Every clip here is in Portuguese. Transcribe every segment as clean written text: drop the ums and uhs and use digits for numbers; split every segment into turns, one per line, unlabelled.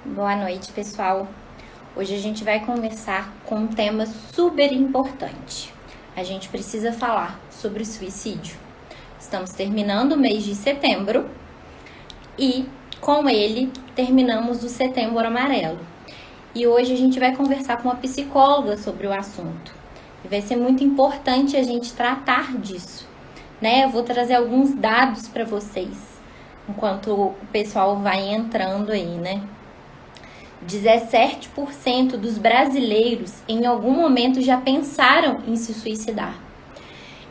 Boa noite, pessoal. Hoje a gente vai conversar com um tema super importante. A gente precisa falar sobre o suicídio. Estamos terminando o mês de setembro e, com ele, terminamos o Setembro Amarelo. E hoje a gente vai conversar com uma psicóloga sobre o assunto. E vai ser muito importante a gente tratar disso, né? Eu vou trazer alguns dados para vocês, enquanto o pessoal vai entrando aí, né? 17% dos brasileiros em algum momento já pensaram em se suicidar.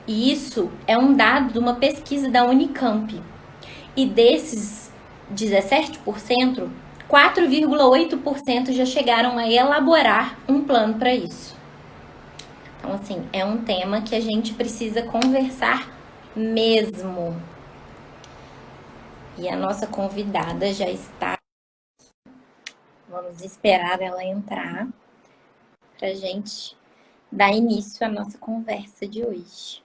E isso é um dado de uma pesquisa da Unicamp. E desses 17%, 4,8% já chegaram a elaborar um plano para isso. Então, assim, é um tema que a gente precisa conversar mesmo. E a nossa convidada já está. Vamos esperar ela entrar para a gente dar início à nossa conversa de hoje.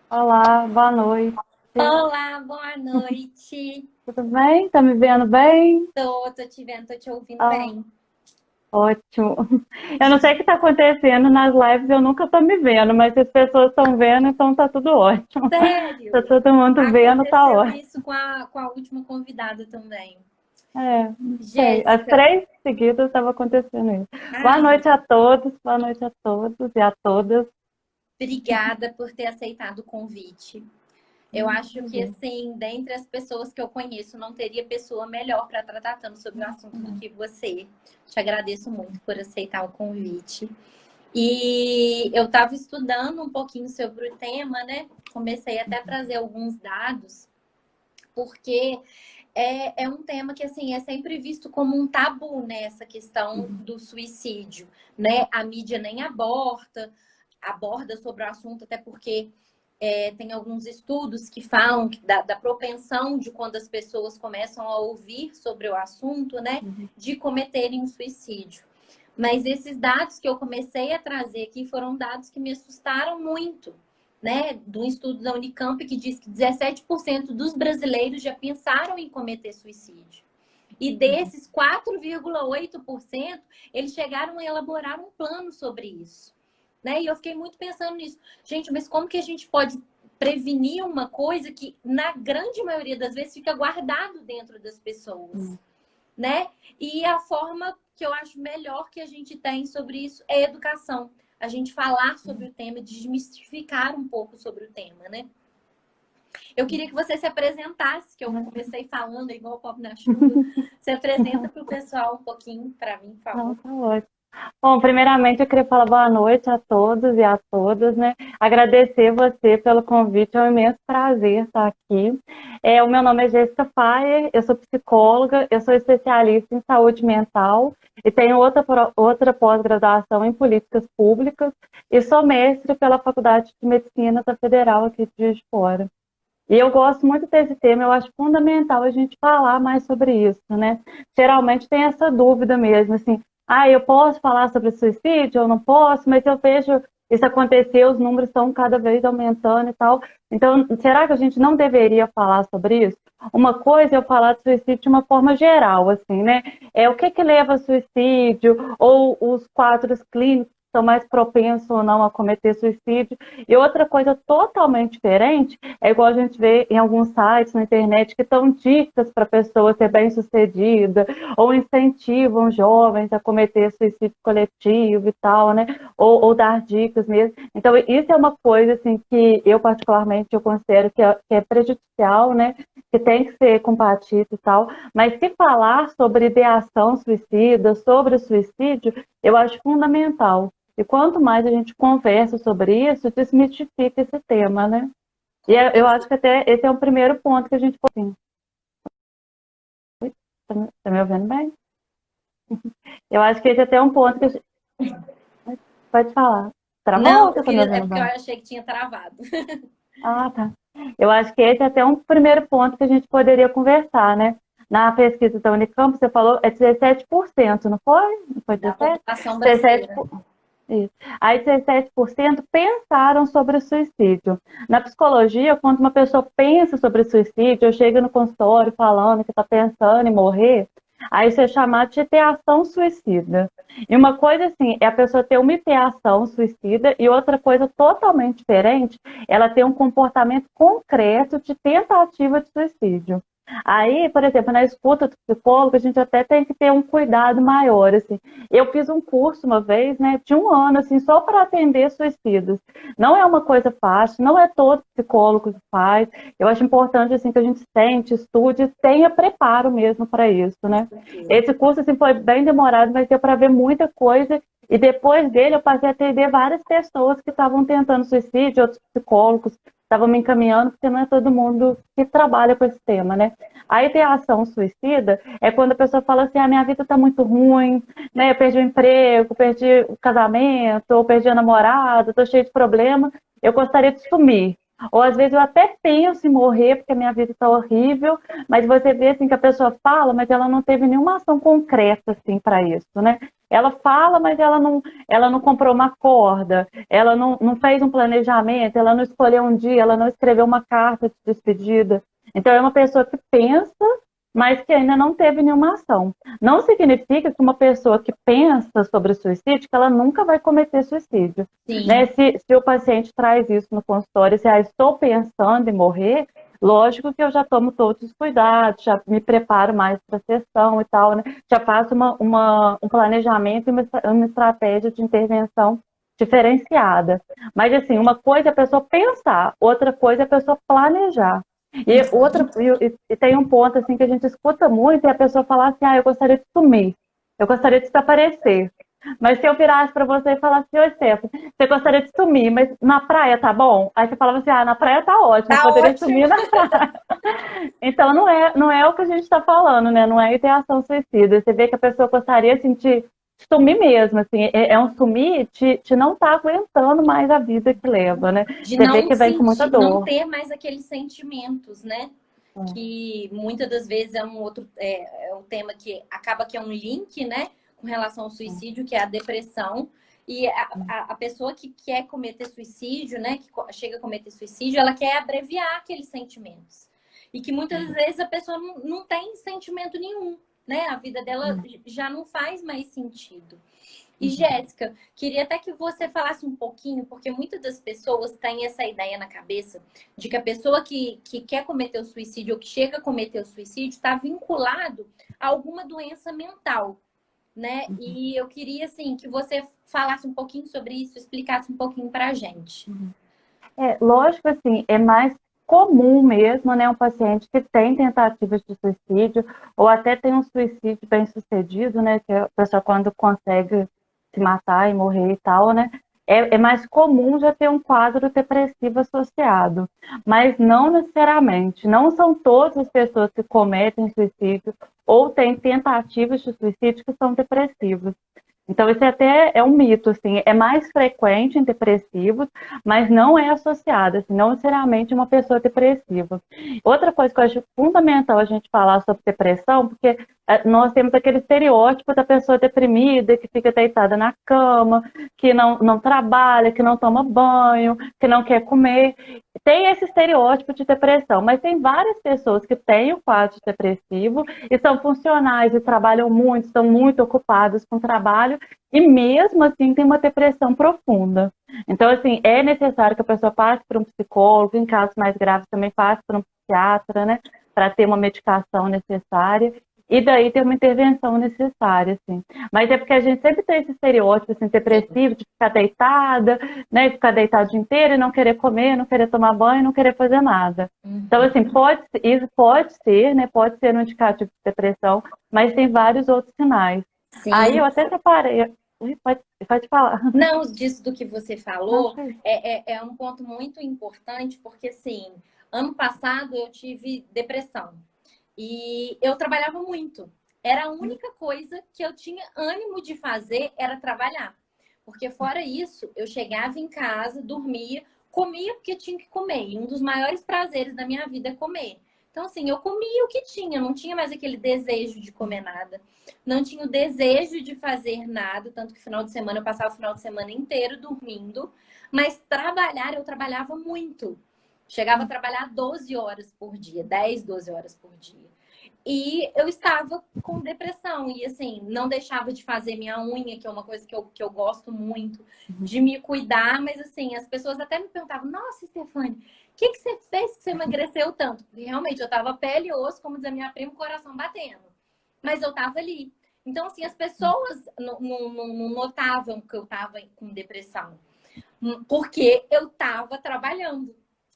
Olá, boa noite.
Olá, boa noite.
Tudo bem? Tá me vendo bem?
Tô te vendo, tô te ouvindo
Ah,
bem.
ótimo. Eu não sei o que está acontecendo nas lives, eu nunca estou me vendo, mas se as pessoas estão vendo, então tá tudo ótimo. Tá
Sério?
todo mundo vendo, tá
Aconteceu
ótimo.
isso com a última convidada também.
É, não sei. As
Jéssica,
três seguidas estava acontecendo isso. Boa
ai,
noite a todos, boa noite a todos e a todas.
obrigada por ter aceitado o convite. Eu acho que, assim, dentre as pessoas que eu conheço, não teria pessoa melhor para estar tratando sobre o assunto do que você. Te agradeço muito por aceitar o convite. E eu estava estudando um pouquinho sobre o tema, né? Comecei até a trazer alguns dados, porque é um tema que, assim, é sempre visto como um tabu, né? Essa questão do suicídio, né? A mídia nem aborda sobre o assunto, até porque tem alguns estudos que falam da propensão de quando as pessoas começam a ouvir sobre o assunto, né? De cometerem um suicídio. Mas esses dados que eu comecei a trazer aqui foram dados que me assustaram muito, né? De um estudo da Unicamp que diz que 17% dos brasileiros já pensaram em cometer suicídio. E desses 4,8%, eles chegaram a elaborar um plano sobre isso. Né? E eu fiquei muito pensando nisso. Gente, mas como que a gente pode prevenir uma coisa que, na grande maioria das vezes, fica guardado dentro das pessoas? Né? E a forma que eu acho melhor que a gente tem sobre isso é a educação. A gente falar sobre o tema, desmistificar um pouco sobre o tema, né? Eu queria que você se apresentasse, que eu comecei falando igual o copo na chuva. Se apresenta para o pessoal um pouquinho, para mim, por
Não,
favor.
tá ótimo. Bom, primeiramente eu queria falar boa noite a todos e a todas, né? Agradecer você pelo convite, é um imenso prazer estar aqui. O meu nome é Jéssica Fayer, eu sou psicóloga, eu sou especialista em saúde mental e tenho outra pós-graduação em políticas públicas e sou mestre pela Faculdade de Medicina da Federal aqui de Juiz de Fora. E eu gosto muito desse tema, eu acho fundamental a gente falar mais sobre isso, né? Geralmente tem essa dúvida mesmo, assim, eu posso falar sobre suicídio ou não posso, mas eu vejo isso acontecer, os números estão cada vez aumentando e tal. Então, será que a gente não deveria falar sobre isso? Uma coisa é eu falar de suicídio de uma forma geral, assim, né? O que que leva a suicídio, ou os quadros clínicos que são mais propensos ou não a cometer suicídio. E outra coisa totalmente diferente é igual a gente vê em alguns sites na internet que dão dicas para a pessoa ser bem-sucedida, ou incentivam jovens a cometer suicídio coletivo e tal, né? Ou dar dicas mesmo. Então, isso é uma coisa assim, que eu, particularmente, eu considero que é prejudicial, né? Que tem que ser combatido e tal. Mas se falar sobre ideação suicida, sobre o suicídio, eu acho fundamental. E quanto mais a gente conversa sobre isso, desmistifica esse tema, né? E
Com
eu acho
certeza.
que até esse é o primeiro ponto que a gente pode. Tá me ouvindo bem? Eu acho que esse é até um ponto que a gente. Pode falar. Travou
Não,
ou você tá me
é
ouvindo
porque eu
bem?
achei que tinha travado.
Ah, tá. Eu acho que esse é até um primeiro ponto que a gente poderia conversar, né? Na pesquisa da Unicamp, você falou, é 17%, não foi? Não foi
Da
17?
população
17.
brasileira.
Isso. Aí 17% pensaram sobre o suicídio. Na psicologia, quando uma pessoa pensa sobre o suicídio, ou chega no consultório falando que está pensando em morrer, Aí isso é chamado de ideação suicida. E uma coisa assim, é a pessoa ter uma ideação suicida e outra coisa totalmente diferente, ela ter um comportamento concreto de tentativa de suicídio. Aí, por exemplo, na escuta do psicólogo, a gente até tem que ter um cuidado maior, assim. Eu fiz um curso uma vez, né, de 1 ano, assim, só para atender suicidas. Não é uma coisa fácil, não é todo psicólogo que faz. Eu acho importante, assim, que a gente sente, estude, tenha preparo mesmo para isso, né? Esse curso, assim, foi bem demorado, mas deu para ver muita coisa. E depois dele, eu passei a atender várias pessoas que estavam tentando suicídio, outros psicólogos estavam me encaminhando, porque não é todo mundo que trabalha com esse tema, né? A ideação suicida é quando a pessoa fala assim, minha vida está muito ruim, né? Eu perdi o emprego, perdi o casamento, ou perdi a namorada, estou cheio de problema, eu gostaria de sumir. Ou às vezes eu até penso em morrer porque a minha vida está horrível, mas você vê assim que a pessoa fala, mas ela não teve nenhuma ação concreta assim para isso, né? Ela fala, mas ela não comprou uma corda, ela não fez um planejamento, ela não escolheu um dia, ela não escreveu uma carta de despedida. Então é uma pessoa que pensa, mas que ainda não teve nenhuma ação. Não significa que uma pessoa que pensa sobre suicídio, que ela nunca vai cometer suicídio. Né?
Sim.
Se o paciente traz isso no consultório, se estou pensando em morrer, lógico que eu já tomo todos os cuidados, já me preparo mais para a sessão e tal, né? Já faço um planejamento e uma estratégia de intervenção diferenciada. Mas, assim, uma coisa é a pessoa pensar, outra coisa é a pessoa planejar. E tem um ponto assim que a gente escuta muito e a pessoa falar assim, eu gostaria de sumir, eu gostaria de desaparecer. Mas se eu virasse para você e falasse, oi, Stephanie, você gostaria de sumir, mas na praia tá bom? Aí você falava assim, na praia tá ótimo, eu
Tá
poderia
ótimo.
sumir na praia. Então não é o que a gente está falando, né? Não é ideação suicida. Você vê que a pessoa gostaria assim, de sumir mesmo, assim, é um sumir de não estar aguentando mais a vida que leva, né?
De
Você vê
não
que vem com muita
sentir, não
dor.
ter mais aqueles sentimentos, né? Que muitas das vezes é um outro um tema que acaba que é um link, né, com relação ao suicídio, que é a depressão. E a pessoa que quer cometer suicídio, né, que chega a cometer suicídio, ela quer abreviar aqueles sentimentos. E que muitas vezes a pessoa não tem sentimento nenhum, né? A vida dela já não faz mais sentido. E Jéssica, queria até que você falasse um pouquinho, porque muitas das pessoas têm essa ideia na cabeça de que a pessoa que quer cometer o suicídio ou que chega a cometer o suicídio está vinculado a alguma doença mental, né? E eu queria, assim, que você falasse um pouquinho sobre isso, explicasse um pouquinho para a gente.
Lógico, assim, é mais comum mesmo, né, um paciente que tem tentativas de suicídio ou até tem um suicídio bem sucedido, né, que a pessoa quando consegue se matar e morrer e tal, né, é mais comum já ter um quadro depressivo associado, mas não necessariamente, não são todas as pessoas que cometem suicídio ou têm tentativas de suicídio que são depressivas. Então, esse até é um mito, assim, é mais frequente em depressivos, mas não é associado, assim, não necessariamente uma pessoa depressiva. Outra coisa que eu acho fundamental a gente falar sobre depressão, porque nós temos aquele estereótipo da pessoa deprimida, que fica deitada na cama, que não trabalha, que não toma banho, que não quer comer. Tem esse estereótipo de depressão, mas tem várias pessoas que têm o quadro depressivo e são funcionais e trabalham muito, estão muito ocupadas com o trabalho e mesmo assim tem uma depressão profunda. Então, assim, é necessário que a pessoa passe por um psicólogo, em casos mais graves também passe por um psiquiatra, né, para ter uma medicação necessária e daí ter uma intervenção necessária, assim. Mas é porque a gente sempre tem esse estereótipo, assim, depressivo, de ficar deitada, né, ficar deitada o dia inteiro e não querer comer, não querer tomar banho, não querer fazer nada. Então, assim, isso pode ser, né, pode ser um indicativo de depressão, mas tem vários outros sinais. Aí
Sim.
eu até separei. Pode falar.
Não, disso do que você
Não
falou,
sei.
é um ponto muito importante, porque, assim, ano passado eu tive depressão. E eu trabalhava muito. Era a única coisa que eu tinha ânimo de fazer era trabalhar. Porque fora isso, eu chegava em casa, dormia, comia porque tinha que comer. E um dos maiores prazeres da minha vida é comer. Então, assim, eu comia o que tinha, não tinha mais aquele desejo de comer nada. Não tinha o desejo de fazer nada, tanto que final de semana eu passava o final de semana inteiro dormindo. Mas trabalhar, eu trabalhava muito. Chegava a trabalhar 12 horas por dia, 10, 12 horas por dia. E eu estava com depressão. E assim, não deixava de fazer minha unha, que é uma coisa que eu gosto muito, de me cuidar. Mas assim, as pessoas até me perguntavam: Nossa, Stefane, o que você fez que você emagreceu tanto? Porque realmente eu tava pele e osso, como diz a minha prima, coração batendo. Mas eu tava ali. Então, assim, as pessoas não notavam que eu estava com depressão, porque eu estava trabalhando,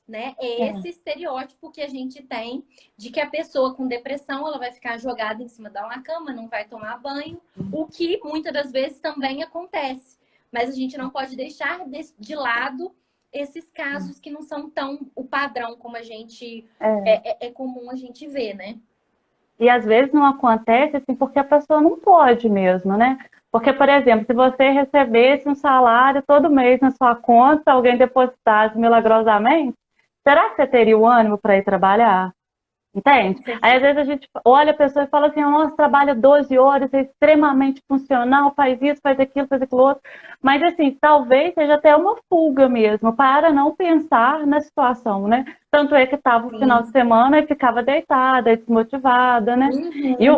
né? É esse estereótipo que a gente tem de que a pessoa com depressão, ela vai ficar jogada em cima da uma cama, não vai tomar banho, o que muitas das vezes também acontece. Mas a gente não pode deixar de lado esses casos que não são tão o padrão como a gente é comum a gente ver, né?
E às vezes não acontece assim porque a pessoa não pode mesmo, né? Porque, por exemplo, se você recebesse um salário todo mês na sua conta, alguém depositasse milagrosamente, será que você teria o ânimo para ir trabalhar? Entende? Aí às vezes a gente olha a pessoa e fala assim, nossa, trabalha 12 horas, é extremamente funcional, faz isso, faz aquilo outro. Mas assim, talvez seja até uma fuga mesmo, para não pensar na situação, né? Tanto é que estava o final de semana e ficava deitada, desmotivada, né? E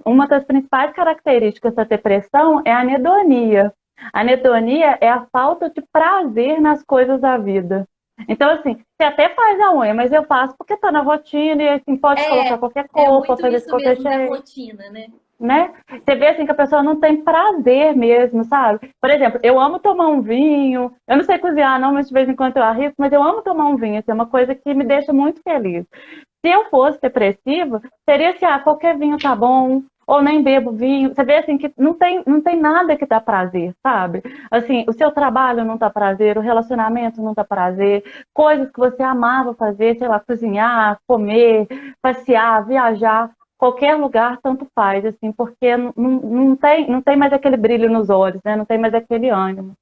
uma das principais características da depressão é a anedonia. A anedonia é a falta de prazer nas coisas da vida. Então, assim, você até faz a unha, mas eu faço porque tá na rotina e, assim, pode colocar qualquer
É
cor, pode
muito
fazer de
isso
qualquer
mesmo da
jeito,
rotina, né?
né? Você vê, assim, que a pessoa não tem prazer mesmo, sabe? Por exemplo, eu amo tomar um vinho, eu não sei cozinhar não, mas de vez em quando eu arrisco, mas eu amo tomar um vinho, assim, é uma coisa que me deixa muito feliz. Se eu fosse depressiva, seria assim, qualquer vinho tá bom, ou nem bebo vinho. Você vê assim que não tem nada que dá prazer, sabe? Assim, o seu trabalho não dá prazer, o relacionamento não dá prazer, coisas que você amava fazer, sei lá, cozinhar, comer, passear, viajar, qualquer lugar tanto faz, assim, porque não tem mais aquele brilho nos olhos, né? Não tem mais aquele ânimo.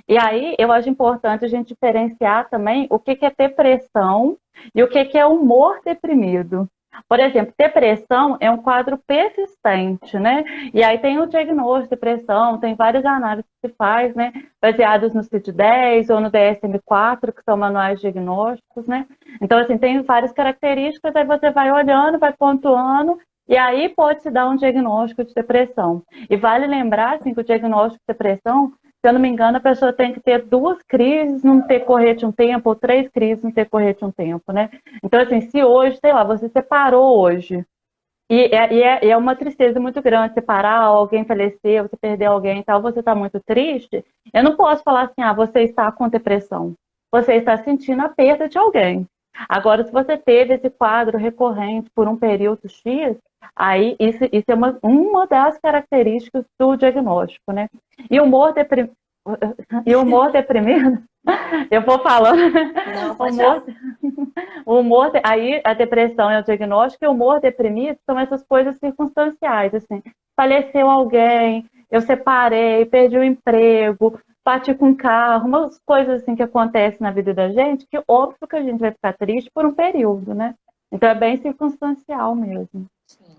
E aí eu acho importante a gente diferenciar também o que é depressão e o que é humor deprimido. Por exemplo, depressão é um quadro persistente, né? E aí tem o diagnóstico de depressão, tem várias análises que se faz, né? Baseadas no CID-10 ou no DSM-4, que são manuais diagnósticos, né? Então, assim, tem várias características, aí você vai olhando, vai pontuando, e aí pode se dar um diagnóstico de depressão. E vale lembrar, assim, que o diagnóstico de depressão, se eu não me engano, a pessoa tem que ter 2 crises no decorrer de um tempo, ou 3 crises no decorrer de um tempo, né? Então, assim, se hoje, sei lá, você separou hoje, e é uma tristeza muito grande separar, alguém faleceu, você perdeu alguém e tal, você está muito triste, eu não posso falar assim, você está com depressão. Você está sentindo a perda de alguém. Agora, se você teve esse quadro recorrente por um período X, aí isso é uma das características do diagnóstico, né? E o humor, e o humor deprimido, eu vou falando,
Não,
o
pode
humor,
falar.
o humor, aí a depressão é o diagnóstico, e o humor deprimido são essas coisas circunstanciais, assim, faleceu alguém, eu separei, perdi o emprego, bati com o carro, umas coisas assim que acontecem na vida da gente, que óbvio que a gente vai ficar triste por um período, né? Então é bem circunstancial mesmo.
Sim.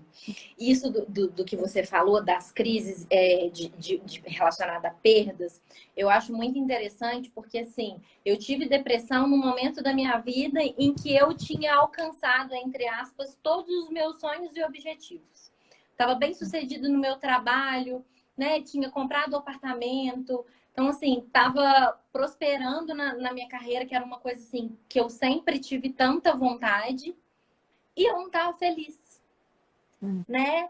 Isso do que você falou, das crises relacionadas a perdas, eu acho muito interessante, porque assim, eu tive depressão no momento da minha vida em que eu tinha alcançado, entre aspas, todos os meus sonhos e objetivos. Estava bem sucedido no meu trabalho, né? Tinha comprado um apartamento. Então, assim, estava prosperando na minha carreira, que era uma coisa assim que eu sempre tive tanta vontade, e eu não estava feliz, né?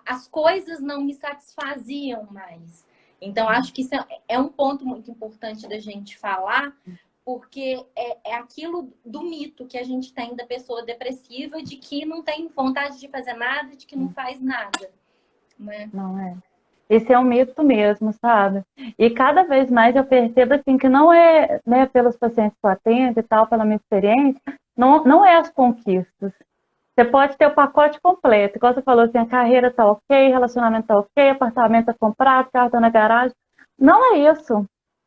As coisas não me satisfaziam mais. Então, acho que isso é um ponto muito importante da gente falar, porque é aquilo do mito que a gente tem da pessoa depressiva, de que não tem vontade de fazer nada, de que não faz nada, né?
Não é. Esse é um mito mesmo, sabe? E cada vez mais eu percebo assim que não é, né, pelos pacientes que eu atendo e tal, pela minha experiência, não é as conquistas. Você pode ter o pacote completo, igual você falou assim, a carreira tá ok, relacionamento tá ok, apartamento tá comprado, carro tá na garagem. Não é isso,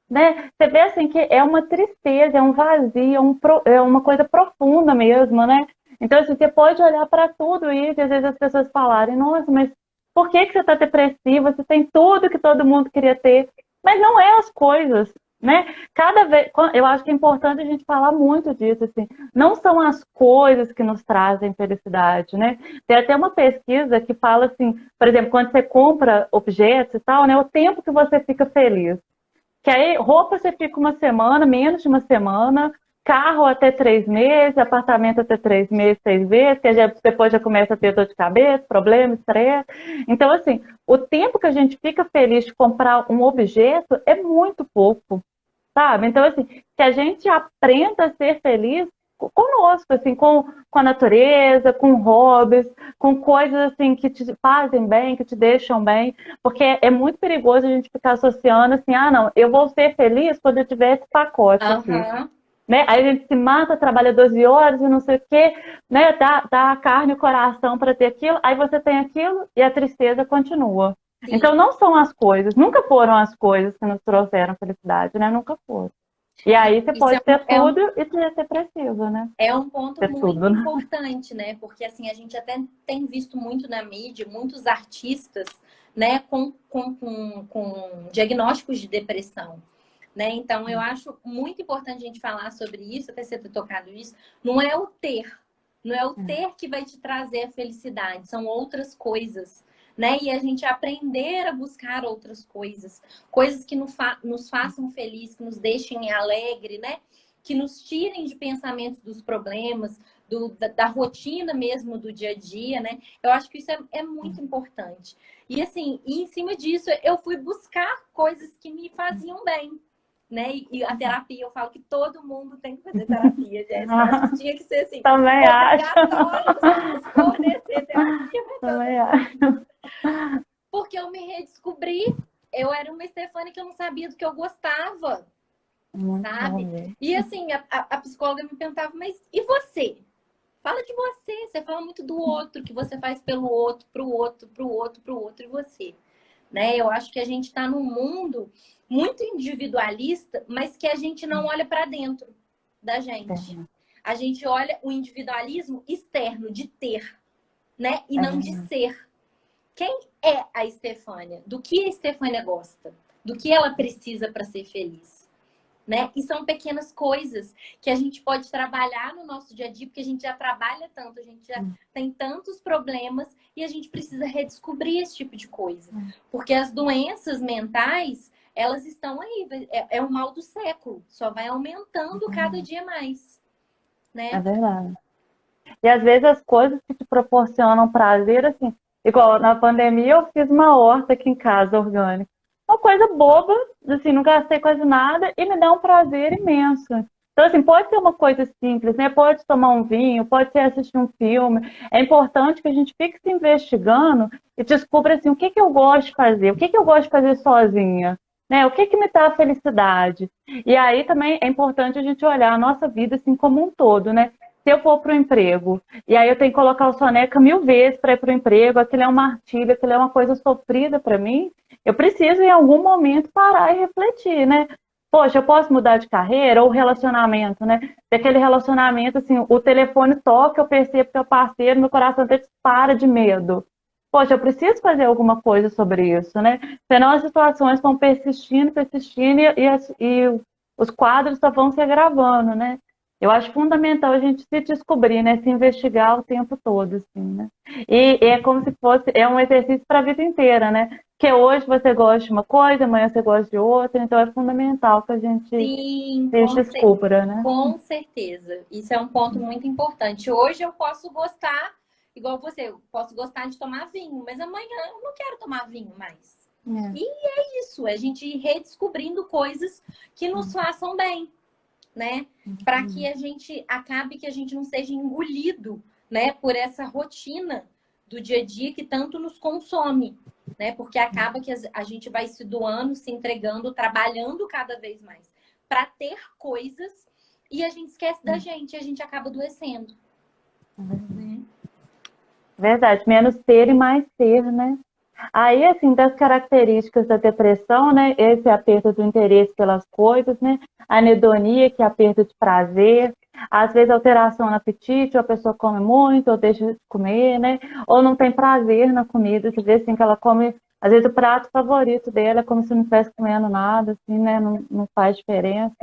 né? Você vê assim que é uma tristeza, é um vazio, é uma coisa profunda mesmo, né? Então, assim, você pode olhar para tudo isso e às vezes as pessoas falarem, nossa, mas por que você está depressiva? Você tem tudo que todo mundo queria ter. Mas não é as coisas. né? Cada vez, eu acho que é importante a gente falar muito disso, assim, não são as coisas que nos trazem felicidade, né? Tem até uma pesquisa que fala assim, por exemplo, quando você compra objetos e tal, né, o tempo que você fica feliz. Que aí roupa você fica uma semana, menos de uma semana, carro até 3 meses, apartamento até 3 meses, 6 meses, que depois já começa a ter dor de cabeça, problema, estresse. Então, assim, o tempo que a gente fica feliz de comprar um objeto é muito pouco, sabe? Então, assim, que a gente aprenda a ser feliz conosco, assim, com a natureza, com hobbies, com coisas assim que te fazem bem, que te deixam bem, porque é muito perigoso a gente ficar associando assim, ah, não, eu vou ser feliz quando eu tiver esse pacote aqui.
Aham.
Né? Aí a gente se mata, trabalha 12 horas e não sei o quê, né? Dá a carne e o coração para ter aquilo, aí você tem aquilo e a tristeza continua. Então
Sim.
não são as coisas, nunca foram as coisas que nos trouxeram felicidade, né? Nunca foram. E aí você
Isso
pode ter tudo e ser depressivo, né?
é um ponto
Ter tudo,
muito
né?
importante, né? Porque assim, a gente até tem visto muito na mídia, muitos artistas, né, com diagnósticos de depressão. Né? Então, eu acho muito importante a gente falar sobre isso, até você ter tocado isso. Não é o ter, não é o ter que vai te trazer a felicidade, são outras coisas, né? E a gente aprender a buscar outras coisas, coisas que nos façam feliz, que nos deixem alegre, né? Que nos tirem de pensamentos dos problemas, da rotina mesmo do dia a dia, né? Eu acho que isso é muito importante. E assim, e em cima disso, eu fui buscar coisas que me faziam bem, né? E a terapia, eu falo que todo mundo tem que fazer terapia, Jéssica. Eu acho que tinha que ser assim,
Também acho.
obrigatório o SUS fornecer terapia para todo
Também
mundo.
acho.
Porque eu me redescobri. Eu era uma Stefania que eu não sabia do que eu gostava,
Muito bom
sabe?
mesmo.
E assim, a psicóloga me perguntava, mas e você? Fala de você. Você fala muito do outro, que você faz pelo outro, pro outro, pro outro, pro outro, e você. Né? Eu acho que a gente está num mundo muito individualista, mas que a gente não olha para dentro da gente. A gente olha o individualismo externo, de ter, né? E não de ser. Quem é a Estefânia? Do que a Estefânia gosta? Do que ela precisa para ser feliz? Né? E são pequenas coisas que a gente pode trabalhar no nosso dia a dia, porque a gente já trabalha tanto, a gente já tem tantos problemas e a gente precisa redescobrir esse tipo de coisa. Porque as doenças mentais, elas estão aí, é o mal do século, só vai aumentando cada dia mais,
É
né?
verdade. E às vezes as coisas que te proporcionam prazer, assim, igual na pandemia eu fiz uma horta aqui em casa orgânica. Uma coisa boba, assim, não gastei quase nada e me dá um prazer imenso. Então, assim, pode ser uma coisa simples, né? Pode tomar um vinho, pode ser assistir um filme. É importante que a gente fique se investigando e descubra, assim, o que que eu gosto de fazer, o que que eu gosto de fazer sozinha, né? O que que me dá felicidade. E aí também é importante a gente olhar a nossa vida, assim, como um todo, né? Se eu for para o emprego, e aí eu tenho que colocar o soneca 1000 vezes para ir para o emprego, aquilo é uma artilha, aquilo é uma coisa sofrida para mim, eu preciso em algum momento parar e refletir, né? Poxa, eu posso mudar de carreira ou relacionamento, né? Se aquele relacionamento, assim, o telefone toca, eu percebo que é o parceiro, meu coração até dispara de medo. Poxa, eu preciso fazer alguma coisa sobre isso, né? Senão as situações vão persistindo, persistindo e os quadros só vão se agravando, né? Eu acho fundamental a gente se descobrir, né? Se investigar o tempo todo, assim, né? E é como se fosse, é um exercício para a vida inteira, né? Que hoje você gosta de uma coisa, amanhã você gosta de outra, então é fundamental que a gente
Sim,
se descubra, né?
com certeza. Isso é um ponto muito importante. Hoje eu posso gostar, igual você, eu posso gostar de tomar vinho, mas amanhã eu não quero tomar vinho mais. E é isso, é a gente ir redescobrindo coisas que nos façam bem, né? Para que a gente acabe que a gente não seja engolido, né, por essa rotina do dia a dia que tanto nos consome, né? Porque acaba que a gente vai se doando, se entregando, trabalhando cada vez mais para ter coisas e a gente esquece da gente, e a gente acaba adoecendo. Né?
Verdade, menos ter e mais ser, né? Aí, assim, das características da depressão, né? Esse é a perda do interesse pelas coisas, né? A anedonia, que é a perda de prazer. Às vezes, alteração no apetite, ou a pessoa come muito, ou deixa de comer, né? Ou não tem prazer na comida. Você vê, assim, que ela come Às vezes o prato favorito dele é como se não estivesse comendo nada, assim, né? Não faz diferença.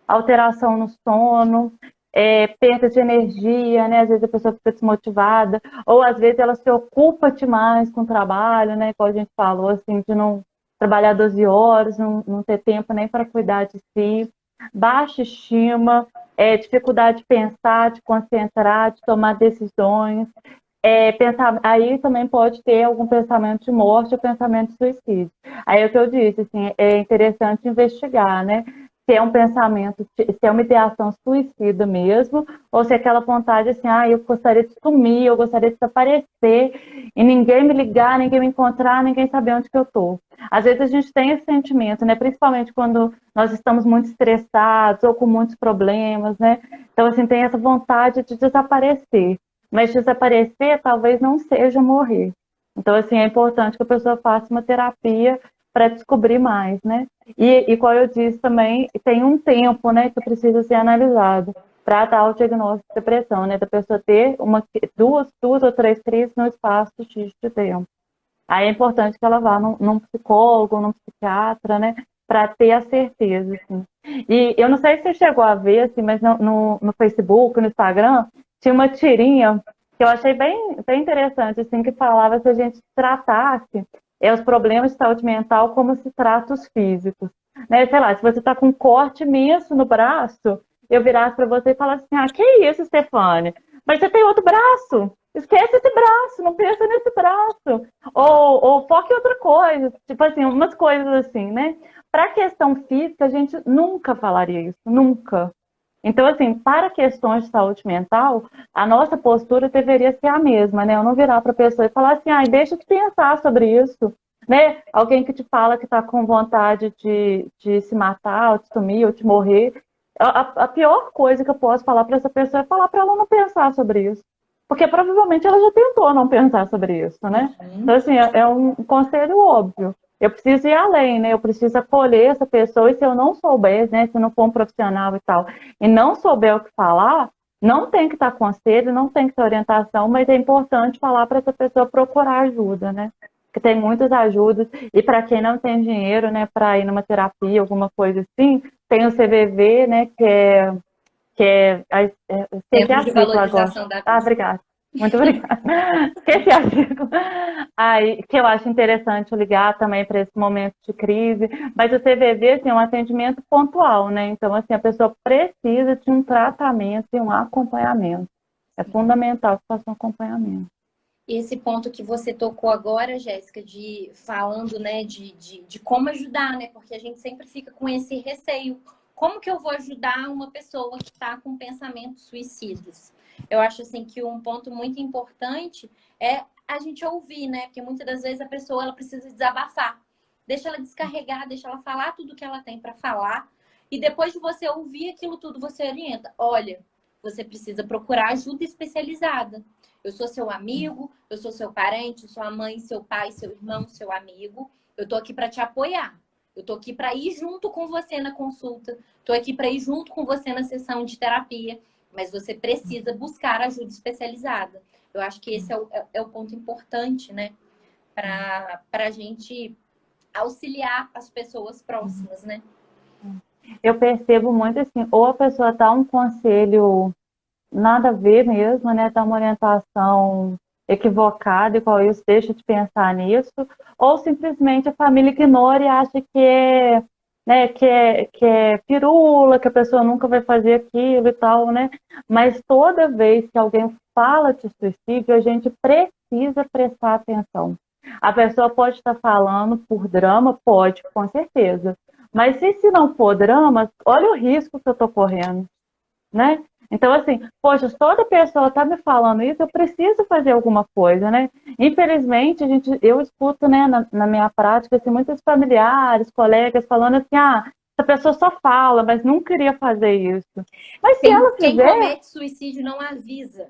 Alteração no sono, perda de energia, né? Às vezes a pessoa fica desmotivada, ou às vezes ela se ocupa demais com o trabalho, né? Como a gente falou, assim, de não trabalhar 12 horas, não ter tempo nem para cuidar de si. Baixa estima, dificuldade de pensar, de concentrar, de tomar decisões. Pensar, aí também pode ter algum pensamento de morte ou pensamento de suicídio. Aí é o que eu disse, assim, é interessante investigar, né? Se é um pensamento, se é uma ideação suicida mesmo, ou se é aquela vontade assim, eu gostaria de sumir, eu gostaria de desaparecer, e ninguém me ligar, ninguém me encontrar, ninguém saber onde que eu tô. Às vezes a gente tem esse sentimento, né? Principalmente quando nós estamos muito estressados ou com muitos problemas, né? Então, assim, tem essa vontade de desaparecer. Mas desaparecer talvez não seja morrer. Então, assim, é importante que a pessoa faça uma terapia para descobrir mais, né? E como eu disse também, tem um tempo, né, que precisa ser analisado para dar o diagnóstico de depressão, né? Da pessoa ter duas ou três crises no espaço X de tempo. Aí é importante que ela vá num psicólogo, num psiquiatra, né? Para ter a certeza, assim. E eu não sei se você chegou a ver, assim, mas no Facebook, no Instagram, tinha uma tirinha que eu achei bem interessante, assim, que falava se a gente tratasse os problemas de saúde mental como se trata os físicos. Né? Sei lá, se você está com um corte imenso no braço, eu virasse para você e falasse assim, que isso, Stefane? Mas você tem outro braço. Esquece esse braço, não pensa nesse braço. Ou foque em outra coisa. Tipo assim, umas coisas assim, né? Para a questão física, a gente nunca falaria isso, nunca. Então, assim, para questões de saúde mental, a nossa postura deveria ser a mesma, né? Eu não virar para a pessoa e falar assim, deixa de pensar sobre isso, né? Alguém que te fala que está com vontade de se matar, ou de sumir, ou de morrer. A pior coisa que eu posso falar para essa pessoa é falar para ela não pensar sobre isso. Porque provavelmente ela já tentou não pensar sobre isso, né? Então, assim, é um conselho óbvio. Eu preciso ir além, né? Eu preciso acolher essa pessoa e se eu não souber, né? Se não for um profissional e tal, e não souber o que falar, não tem que estar conselho, não tem que ter orientação, mas é importante falar para essa pessoa procurar ajuda, né? Porque tem muitas ajudas, e para quem não tem dinheiro, né, para ir numa terapia, alguma coisa assim, tem o CVV, né, esqueci
Centro
a
de
sigla agora.
Valorização da Vida.
Obrigada. Muito obrigada. Esqueci a sigla. Aí, que eu acho interessante ligar também para esse momento de crise. Mas o CVV assim, é um atendimento pontual, né? Então, assim, a pessoa precisa de um tratamento e um acompanhamento. É fundamental que faça um acompanhamento.
Esse ponto que você tocou agora, Jéssica, de falando, né, de como ajudar, né? Porque a gente sempre fica com esse receio. Como que eu vou ajudar uma pessoa que está com pensamentos suicidas? Eu acho assim que um ponto muito importante é a gente ouvir, né? Porque muitas das vezes a pessoa ela precisa desabafar. Deixa ela descarregar, deixa ela falar tudo que ela tem para falar. E depois de você ouvir aquilo tudo, você orienta. Olha, você precisa procurar ajuda especializada. Eu sou seu amigo, eu sou seu parente, sua mãe, seu pai, seu irmão, seu amigo. Eu tô aqui para te apoiar. Eu tô aqui para ir junto com você na consulta. Tô aqui para ir junto com você na sessão de terapia. Mas você precisa buscar ajuda especializada. Eu acho que esse é o ponto importante, né? Para a gente auxiliar as pessoas próximas, né?
Eu percebo muito assim, ou a pessoa dá um conselho nada a ver mesmo, né? Dá uma orientação equivocada e com isso deixa de pensar nisso, ou simplesmente a família ignora e acha que né, que é pirula, que a pessoa nunca vai fazer aquilo e tal, né? Mas toda vez que alguém fala de suicídio, a gente precisa prestar atenção. A pessoa pode estar falando por drama, pode, com certeza. Mas se não for drama, olha o risco que eu estou correndo, né? Então, assim, poxa, se toda pessoa está me falando isso, eu preciso fazer alguma coisa, né? Infelizmente, eu escuto, né, na minha prática, assim, muitos familiares, colegas falando assim, essa pessoa só fala, mas não queria fazer isso. Mas se ela
Quem
fizer,
comete suicídio não avisa.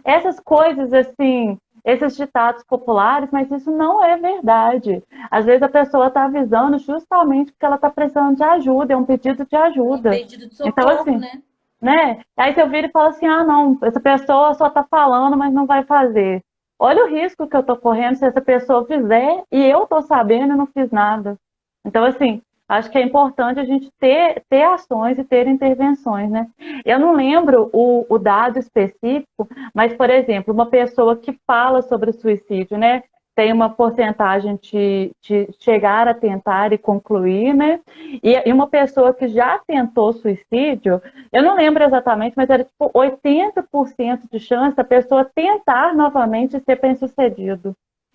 essas coisas, assim, esses ditados populares, mas isso não é verdade. Às vezes a pessoa está avisando justamente porque ela está precisando de ajuda, é um pedido de
Um
ajuda.
pedido de
Então,
socorro,
assim,
né?
né? Aí você vira e fala assim, não, essa pessoa só tá falando, mas não vai fazer. olha o risco que eu estou correndo se essa pessoa fizer e eu estou sabendo e não fiz nada. Então, assim, acho que é importante a gente ter ações e ter intervenções, né? Eu não lembro o dado específico, mas, por exemplo, uma pessoa que fala sobre suicídio, né? Tem uma porcentagem de chegar a tentar e concluir, né? E uma pessoa que já tentou suicídio, eu não lembro exatamente, mas era tipo 80% de chance da pessoa tentar novamente ser bem-sucedido.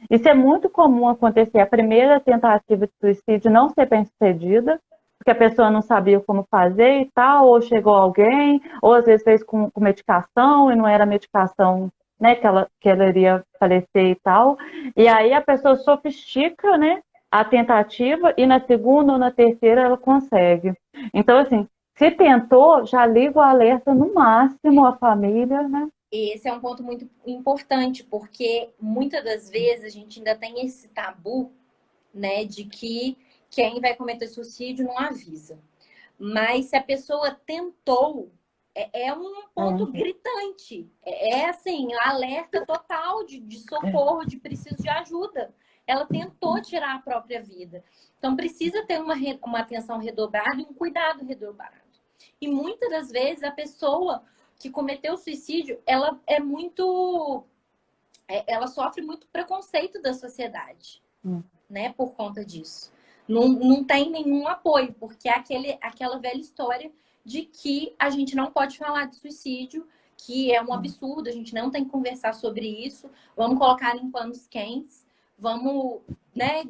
Isso é muito comum acontecer. A primeira tentativa de suicídio não ser bem-sucedida, porque a pessoa não sabia como fazer e tal, ou chegou alguém, ou às vezes fez com medicação e não era medicação, né, que ela iria falecer e tal. E aí a pessoa sofistica, né, a tentativa e na segunda ou na terceira ela consegue. Então, assim, se tentou, já liga o alerta no máximo à família, né?
Esse é um ponto muito importante, porque muitas das vezes a gente ainda tem esse tabu, né, de que quem vai cometer suicídio não avisa. Mas se a pessoa tentou, é um ponto gritante. Assim, alerta total de socorro, de preciso de ajuda. Ela tentou tirar a própria vida. Então, precisa ter uma atenção redobrada e um cuidado redobrado. E muitas das vezes a pessoa que cometeu suicídio, ela é muito... ela sofre muito preconceito da sociedade, né? Por conta disso. Não tem nenhum apoio, porque é aquela velha história de que a gente não pode falar de suicídio, que é um absurdo, a gente não tem que conversar sobre isso, vamos colocar em panos quentes, vamos, né,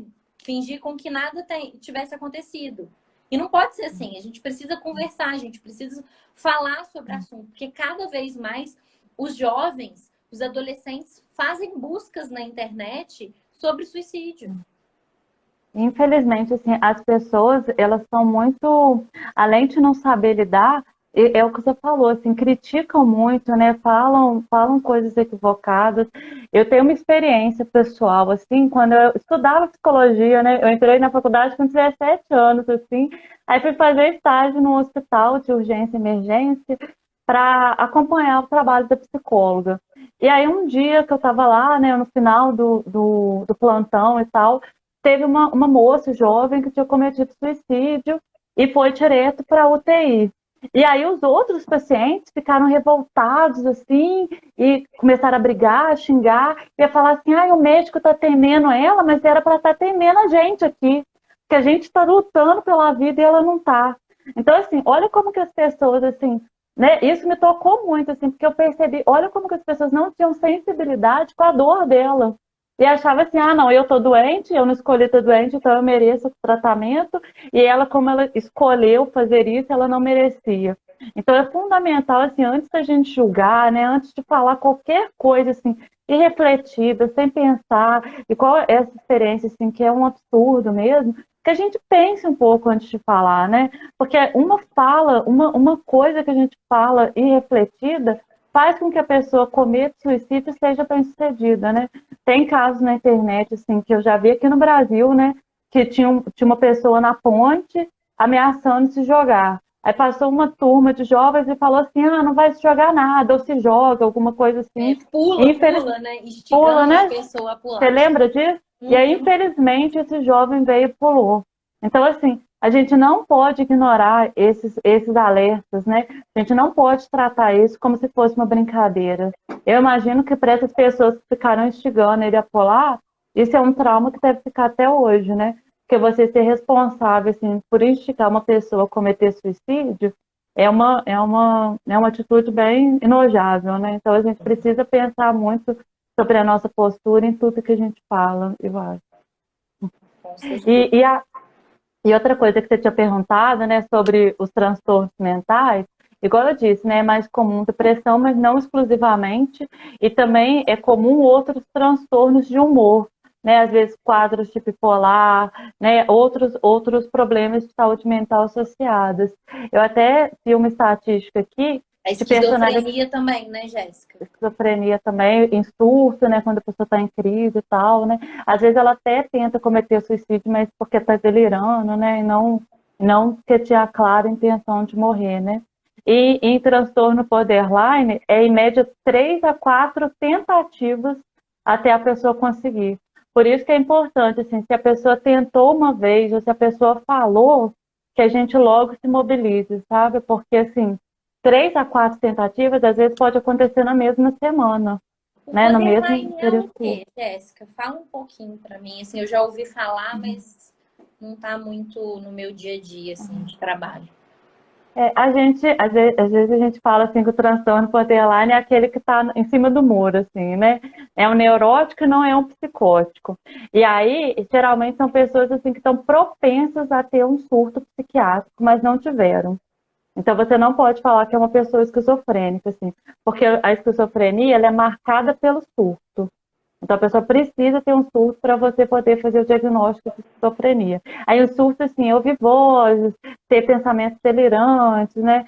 fingir com que nada tivesse acontecido. E não pode ser assim, a gente precisa conversar, a gente precisa falar sobre o assunto, porque cada vez mais os jovens, os adolescentes fazem buscas na internet sobre suicídio.
Infelizmente, assim, as pessoas, elas são muito, além de não saber lidar, é o que você falou, assim, criticam muito, né? Falam coisas equivocadas. Eu tenho uma experiência pessoal, assim, quando eu estudava psicologia, né? Eu entrei na faculdade com 17 anos, assim, aí fui fazer estágio no hospital de urgência e emergência para acompanhar o trabalho da psicóloga. E aí um dia que eu estava lá, né, no final do plantão e tal, teve uma moça jovem que tinha cometido suicídio e foi direto para a UTI. E aí os outros pacientes ficaram revoltados, assim, e começaram a brigar, a xingar, e a falar assim, o médico está atendendo ela, mas era para estar atendendo a gente aqui, que a gente está lutando pela vida e ela não está. Então, assim, olha como que as pessoas, assim, né, isso me tocou muito, assim, porque eu percebi, olha como que as pessoas não tinham sensibilidade com a dor dela. E achava assim, não, eu tô doente, eu não escolhi estar doente, então eu mereço tratamento. E ela, como ela escolheu fazer isso, ela não merecia. Então é fundamental, assim, antes da gente julgar, né, antes de falar qualquer coisa, assim, irrefletida, sem pensar, e qual é essa experiência, assim, que é um absurdo mesmo, que a gente pense um pouco antes de falar, né? Porque uma fala, uma coisa que a gente fala irrefletida, faz com que a pessoa cometa suicídio e seja bem-sucedida, né? Tem casos na internet, assim, que eu já vi aqui no Brasil, né? Que tinha uma pessoa na ponte ameaçando se jogar. Aí passou uma turma de jovens e falou assim, não vai se jogar nada, ou se joga, alguma coisa assim.
Pula, né?
Pula,
Instigando
né?
a pessoa a pular.
Você lembra disso? E aí, infelizmente, esse jovem veio e pulou. Então, assim, a gente não pode ignorar esses alertas, né? A gente não pode tratar isso como se fosse uma brincadeira. Eu imagino que para essas pessoas que ficaram instigando ele a pular, isso é um trauma que deve ficar até hoje, né? Porque você ser responsável, assim, por instigar uma pessoa a cometer suicídio é uma atitude bem enojável, né? Então, a gente precisa pensar muito sobre a nossa postura em tudo que a gente fala, eu acho. E outra coisa que você tinha perguntado, né, sobre os transtornos mentais, igual eu disse, né, é mais comum depressão, mas não exclusivamente, e também é comum outros transtornos de humor, né, às vezes quadros de bipolar, né, outros problemas de saúde mental associados. Eu até vi uma estatística aqui
a
de personalidade.
Esquizofrenia também, né, Jéssica?
Esquizofrenia também, em surto, né, quando a pessoa está em crise e tal, né, às vezes ela até tenta cometer suicídio, mas porque está delirando, né, e não porque tinha a clara intenção de morrer, né. E em transtorno borderline, é em média 3 a 4 tentativas até a pessoa conseguir. Por isso que é importante, assim, se a pessoa tentou uma vez, ou se a pessoa falou, que a gente logo se mobilize, sabe? Porque, assim, 3 a 4 tentativas, às vezes pode acontecer na mesma semana,
O
né? No mesmo
borderline é
período
o
curto.
quê, Jéssica? Fala um pouquinho para mim. Assim, eu já ouvi falar, mas não tá muito no meu dia a dia, assim, de trabalho.
A gente, às vezes a gente fala assim que o transtorno borderline é aquele que está em cima do muro, assim, né? É um neurótico e não é um psicótico. E aí, geralmente são pessoas assim que estão propensas a ter um surto psiquiátrico, mas não tiveram. Então você não pode falar que é uma pessoa esquizofrênica, assim, porque a esquizofrenia ela é marcada pelo surto. Então a pessoa precisa ter um surto para você poder fazer o diagnóstico de esquizofrenia. Aí o surto, assim, é ouvir vozes, ter pensamentos delirantes, né?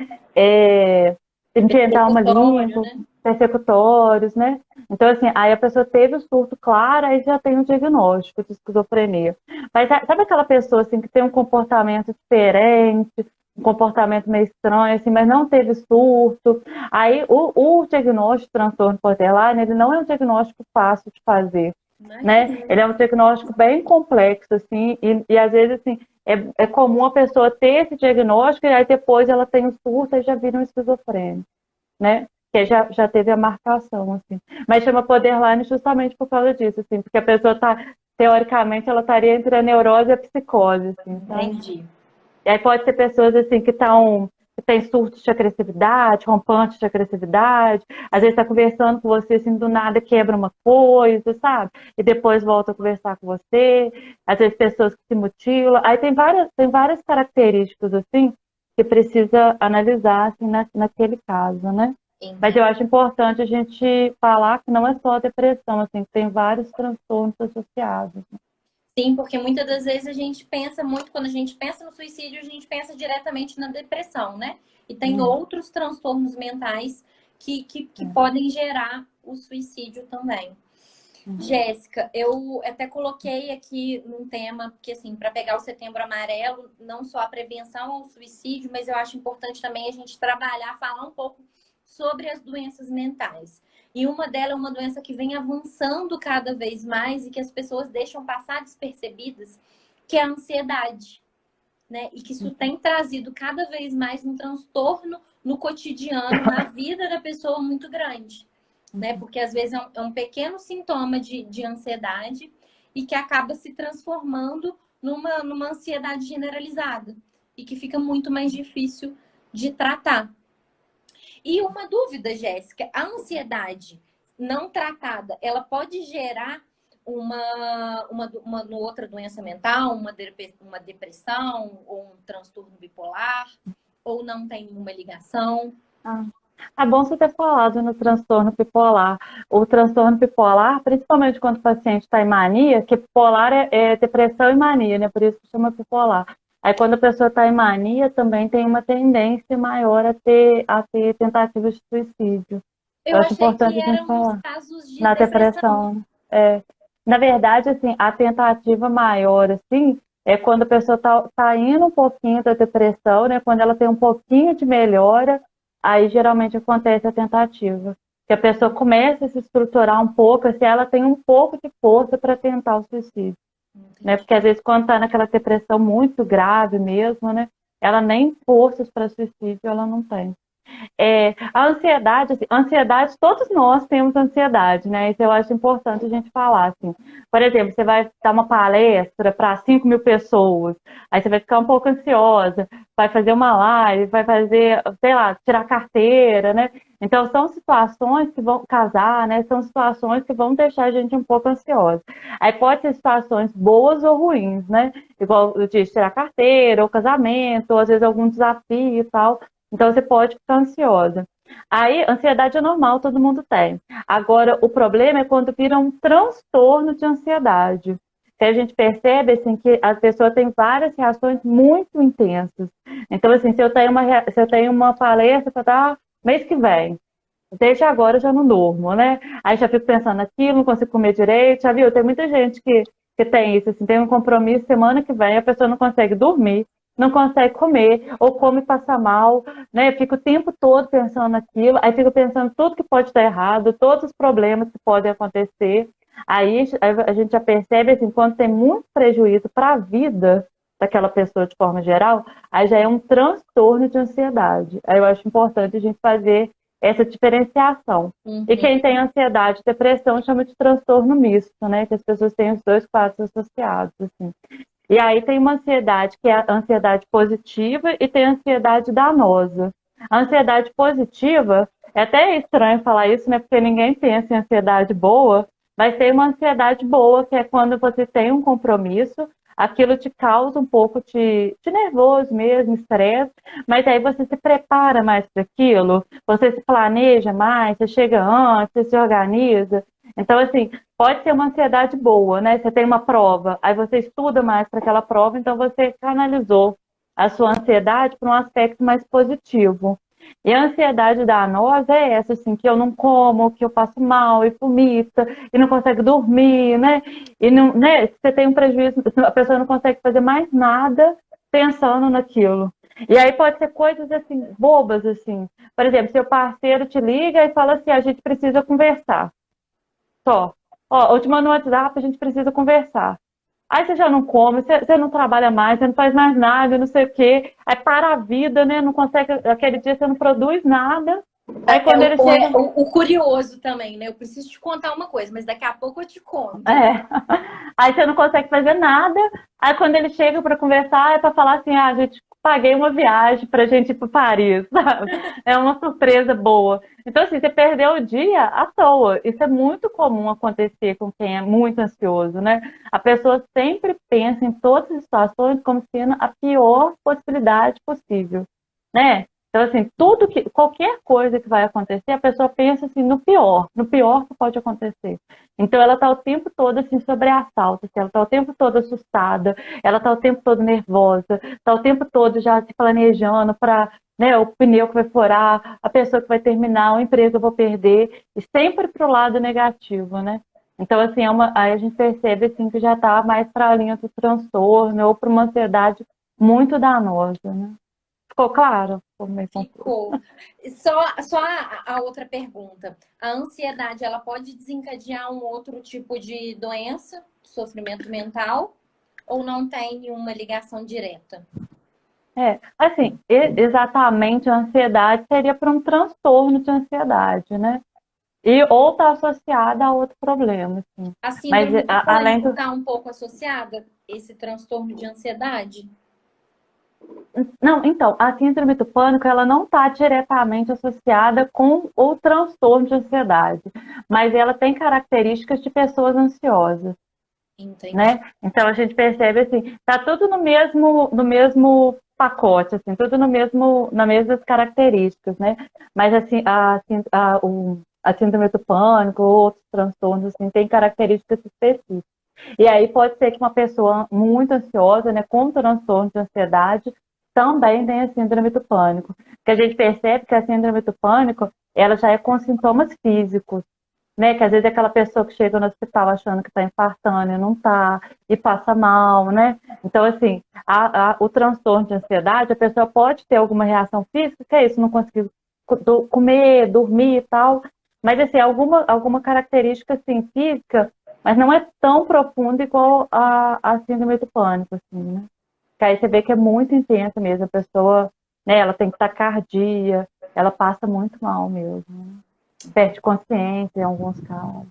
Inventar uma
Persecutório,
língua,
né?
persecutórios, né? Então, assim, aí a pessoa teve o surto claro, aí já tem o diagnóstico de esquizofrenia. Mas sabe aquela pessoa, assim, que tem um comportamento diferente, um comportamento meio estranho, assim, mas não teve surto? Aí o diagnóstico de transtorno borderline, ele não é um diagnóstico fácil de fazer, né?
Imagina.
Ele é um diagnóstico bem complexo, assim, e às vezes, assim, é comum a pessoa ter esse diagnóstico e aí depois ela tem o surto e já vira um esquizofrênico, né? Que já teve a marcação, assim. Mas chama borderline justamente por causa disso, assim, porque a pessoa tá, teoricamente, ela estaria entre a neurose e a psicose, assim, sabe?
Entendi.
E aí pode ser pessoas assim que têm surtos de agressividade, rompantes de agressividade, às vezes está conversando com você assim, do nada quebra uma coisa, sabe? E depois volta a conversar com você, às vezes pessoas que se mutilam. Aí tem várias características assim que precisa analisar assim, naquele caso, né? Mas
Entendi.
eu acho importante a gente falar que não é só a depressão, assim, que tem vários transtornos associados.
Sim, porque muitas das vezes a gente pensa muito, quando a gente pensa no suicídio, a gente pensa diretamente na depressão, né? E tem
Uhum.
outros transtornos mentais que
É.
podem gerar o suicídio também.
Uhum.
Jéssica, eu até coloquei aqui um tema, porque assim, para pegar o Setembro Amarelo, não só a prevenção ao suicídio, mas eu acho importante também a gente trabalhar, falar um pouco sobre as doenças mentais. E uma delas é uma doença que vem avançando cada vez mais e que as pessoas deixam passar despercebidas, que é a ansiedade, né? E que isso tem trazido cada vez mais um transtorno no cotidiano, na vida da pessoa muito grande, né? Porque às vezes é um pequeno sintoma de ansiedade e que acaba se transformando numa ansiedade generalizada e que fica muito mais difícil de tratar. E uma dúvida, Jéssica, a ansiedade não tratada, ela pode gerar uma outra doença mental, uma depressão ou um transtorno bipolar, ou não tem nenhuma ligação?
Ah, é bom você ter falado no transtorno bipolar. O transtorno bipolar, principalmente quando o paciente está em mania, que bipolar é depressão e mania, né? Por isso que chama bipolar. Aí quando a pessoa está em mania, também tem uma tendência maior a ter tentativas de suicídio. Eu
Eu
acho
achei que
importante a gente
eram nos
falar.
casos de
Na
depressão.
depressão. É, na verdade, assim, a tentativa maior, assim, é quando a pessoa tá indo um pouquinho da depressão, né? Quando ela tem um pouquinho de melhora, aí geralmente acontece a tentativa. Que a pessoa começa a se estruturar um pouco, assim, ela tem um pouco de força para tentar o suicídio, né?
Entendi.
Porque às vezes quando está naquela depressão muito grave mesmo, né? Ela nem forças para suicídio ela não tem. A ansiedade, assim, ansiedade, todos nós temos ansiedade, né? Isso eu acho importante a gente falar, assim. Por exemplo, você vai dar uma palestra para 5 mil pessoas, aí você vai ficar um pouco ansiosa, vai fazer uma live, vai fazer, sei lá, tirar carteira, né? Então, são situações que vão casar, né? São situações que vão deixar a gente um pouco ansiosa. Aí pode ser situações boas ou ruins, né? Igual eu disse, tirar carteira, ou casamento, ou às vezes algum desafio e tal. Então, você pode ficar ansiosa. Aí, ansiedade é normal, todo mundo tem. Agora, o problema é quando vira um transtorno de ansiedade. Que a gente percebe, assim, que a pessoa tem várias reações muito intensas. Então, assim, se eu tenho uma palestra para dar mês que vem, desde agora eu já não durmo, né? Aí já fico pensando naquilo, não consigo comer direito. Já viu? Tem muita gente que tem isso, assim, tem um compromisso semana que vem, a pessoa não consegue dormir, não consegue comer, ou come e passa mal, né? Fica o tempo todo pensando naquilo, aí fica pensando tudo que pode estar errado, todos os problemas que podem acontecer. Aí a gente já percebe, assim, quando tem muito prejuízo para a vida daquela pessoa de forma geral, aí já é um transtorno de ansiedade. Aí eu acho importante a gente fazer essa diferenciação. E
Uhum.
quem tem ansiedade e depressão chama de transtorno misto, né? Que as pessoas têm os dois quadros associados, assim. E aí tem uma ansiedade que é a ansiedade positiva e tem a ansiedade danosa. A ansiedade positiva, é até estranho falar isso, né? Porque ninguém pensa em ansiedade boa, mas tem uma ansiedade boa, que é quando você tem um compromisso, aquilo te causa um pouco de nervoso mesmo, estresse, mas aí você se prepara mais para aquilo, você se planeja mais, você chega antes, você se organiza. Então, assim, pode ser uma ansiedade boa, né? Você tem uma prova, aí você estuda mais para aquela prova, então você canalizou a sua ansiedade para um aspecto mais positivo. E a ansiedade danosa é essa, assim, que eu não como, que eu passo mal e vomita, e não consegue dormir, né? E não, né? Você tem um prejuízo, a pessoa não consegue fazer mais nada pensando naquilo. E aí pode ser coisas assim, bobas, assim. Por exemplo, seu parceiro te liga e fala assim, a gente precisa conversar. Só. Ó, eu te mando no WhatsApp, a gente precisa conversar. Aí você já não come, você não trabalha mais, você não faz mais nada, não sei o quê. Aí para a vida, né? Não consegue, aquele dia você não produz nada. Aí quando ele chega.
O curioso também, né? Eu preciso te contar uma coisa, mas daqui a pouco eu te conto.
É. Aí você não consegue fazer nada. Aí quando ele chega para conversar, é para falar assim: ah, gente, paguei uma viagem para a gente ir para Paris, sabe? É uma surpresa boa. Então, assim, você perdeu o dia à toa. Isso é muito comum acontecer com quem é muito ansioso, né? A pessoa sempre pensa em todas as situações como sendo a pior possibilidade possível, né? Então, assim, qualquer coisa que vai acontecer, a pessoa pensa assim no pior que pode acontecer. Então, ela está o tempo todo assim sobressalto, assim, ela está o tempo todo assustada, ela está o tempo todo nervosa, está o tempo todo já se planejando para, né, o pneu que vai furar, a pessoa que vai terminar, o emprego que eu vou perder, e sempre para o lado negativo, né? Então, assim, aí a gente percebe assim, que já está mais para a linha do transtorno ou para uma ansiedade muito danosa, né? Ficou claro? Ficou meio confuso.
Ficou. Só a outra pergunta. A ansiedade, ela pode desencadear um outro tipo de doença, sofrimento mental, ou não tem nenhuma ligação direta?
Assim, exatamente a ansiedade seria para um transtorno de ansiedade, né? E ou está associada a outro problema, assim.
A
Mas
síndrome do
além
pânico
do.
está um pouco associada, esse transtorno de ansiedade?
Não, então, a síndrome do pânico, ela não está diretamente associada com o transtorno de ansiedade, mas ela tem características de pessoas ansiosas,
Entendi.
né? Então a gente percebe assim, tá tudo no mesmo pacote, assim, tudo no mesmo, nas mesmas características, né? Mas assim, a síndrome do pânico ou outros transtornos assim, têm características específicas. E aí pode ser que uma pessoa muito ansiosa, né, com transtorno de ansiedade, também tenha síndrome do pânico. Porque a gente percebe que a síndrome do pânico, ela já é com sintomas físicos, né? Que às vezes é aquela pessoa que chega no hospital achando que está infartando e não está, e passa mal, né? Então, assim, o transtorno de ansiedade, a pessoa pode ter alguma reação física, que é isso, não conseguir comer, dormir e tal, mas, assim, alguma característica, assim, física, mas não é tão profunda igual a síndrome do pânico, assim, né? Que aí você vê que é muito intensa mesmo, a pessoa, né, ela tem taquicardia, ela passa muito mal mesmo, né? Perde consciência em alguns casos.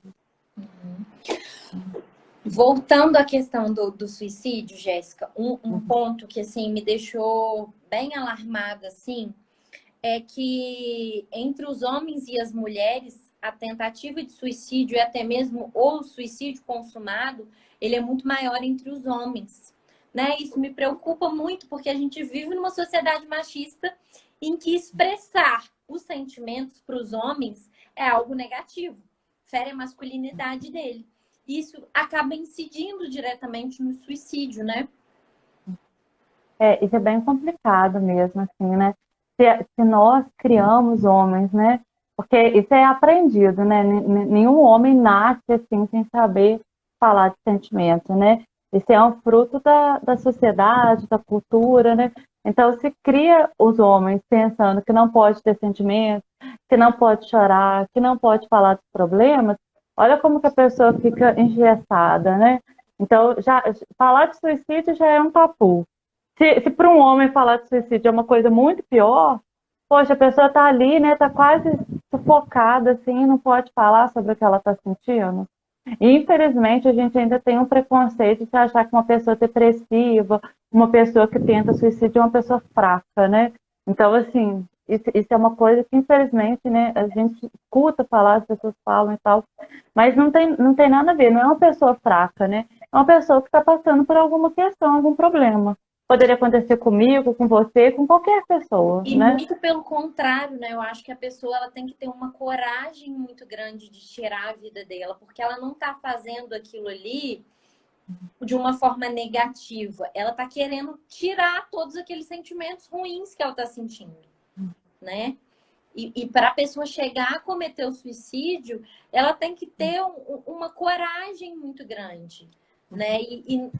Voltando à questão do suicídio, Jéssica, um ponto que assim me deixou bem alarmada assim é que entre os homens e as mulheres a tentativa de suicídio e até mesmo o suicídio consumado, ele é muito maior entre os homens, né? Isso me preocupa muito porque a gente vive numa sociedade machista em que expressar os sentimentos para os homens é algo negativo, fere a masculinidade dele. Isso acaba incidindo diretamente no suicídio, né?
Isso é bem complicado mesmo, assim, né? Se nós criamos homens, né? Porque isso é aprendido, né? Nenhum homem nasce assim sem saber falar de sentimento, né? Isso é um fruto da sociedade, da cultura, né? Então, se cria os homens pensando que não pode ter sentimento, que não pode chorar, que não pode falar dos problemas, olha como que a pessoa fica engessada, né? Então, já, falar de suicídio já é um tabu. Se para um homem falar de suicídio é uma coisa muito pior, poxa, a pessoa está ali, né? Está quase sufocada, assim, não pode falar sobre o que ela está sentindo. E, infelizmente, a gente ainda tem um preconceito de achar que uma pessoa depressiva, uma pessoa que tenta suicídio é uma pessoa fraca, né? Então, assim, isso é uma coisa que, infelizmente, né, a gente escuta falar, as pessoas falam e tal, mas não tem nada a ver, não é uma pessoa fraca, né? É uma pessoa que está passando por alguma questão, algum problema. Poderia acontecer comigo, com você, com qualquer pessoa,
E
né?
muito pelo contrário, né? Eu acho que a pessoa ela tem que ter uma coragem muito grande de tirar a vida dela, porque ela não está fazendo aquilo ali de uma forma negativa. Ela está querendo tirar todos aqueles sentimentos ruins que ela está sentindo, né? E para a pessoa chegar a cometer o suicídio, ela tem que ter uma coragem muito grande, né? E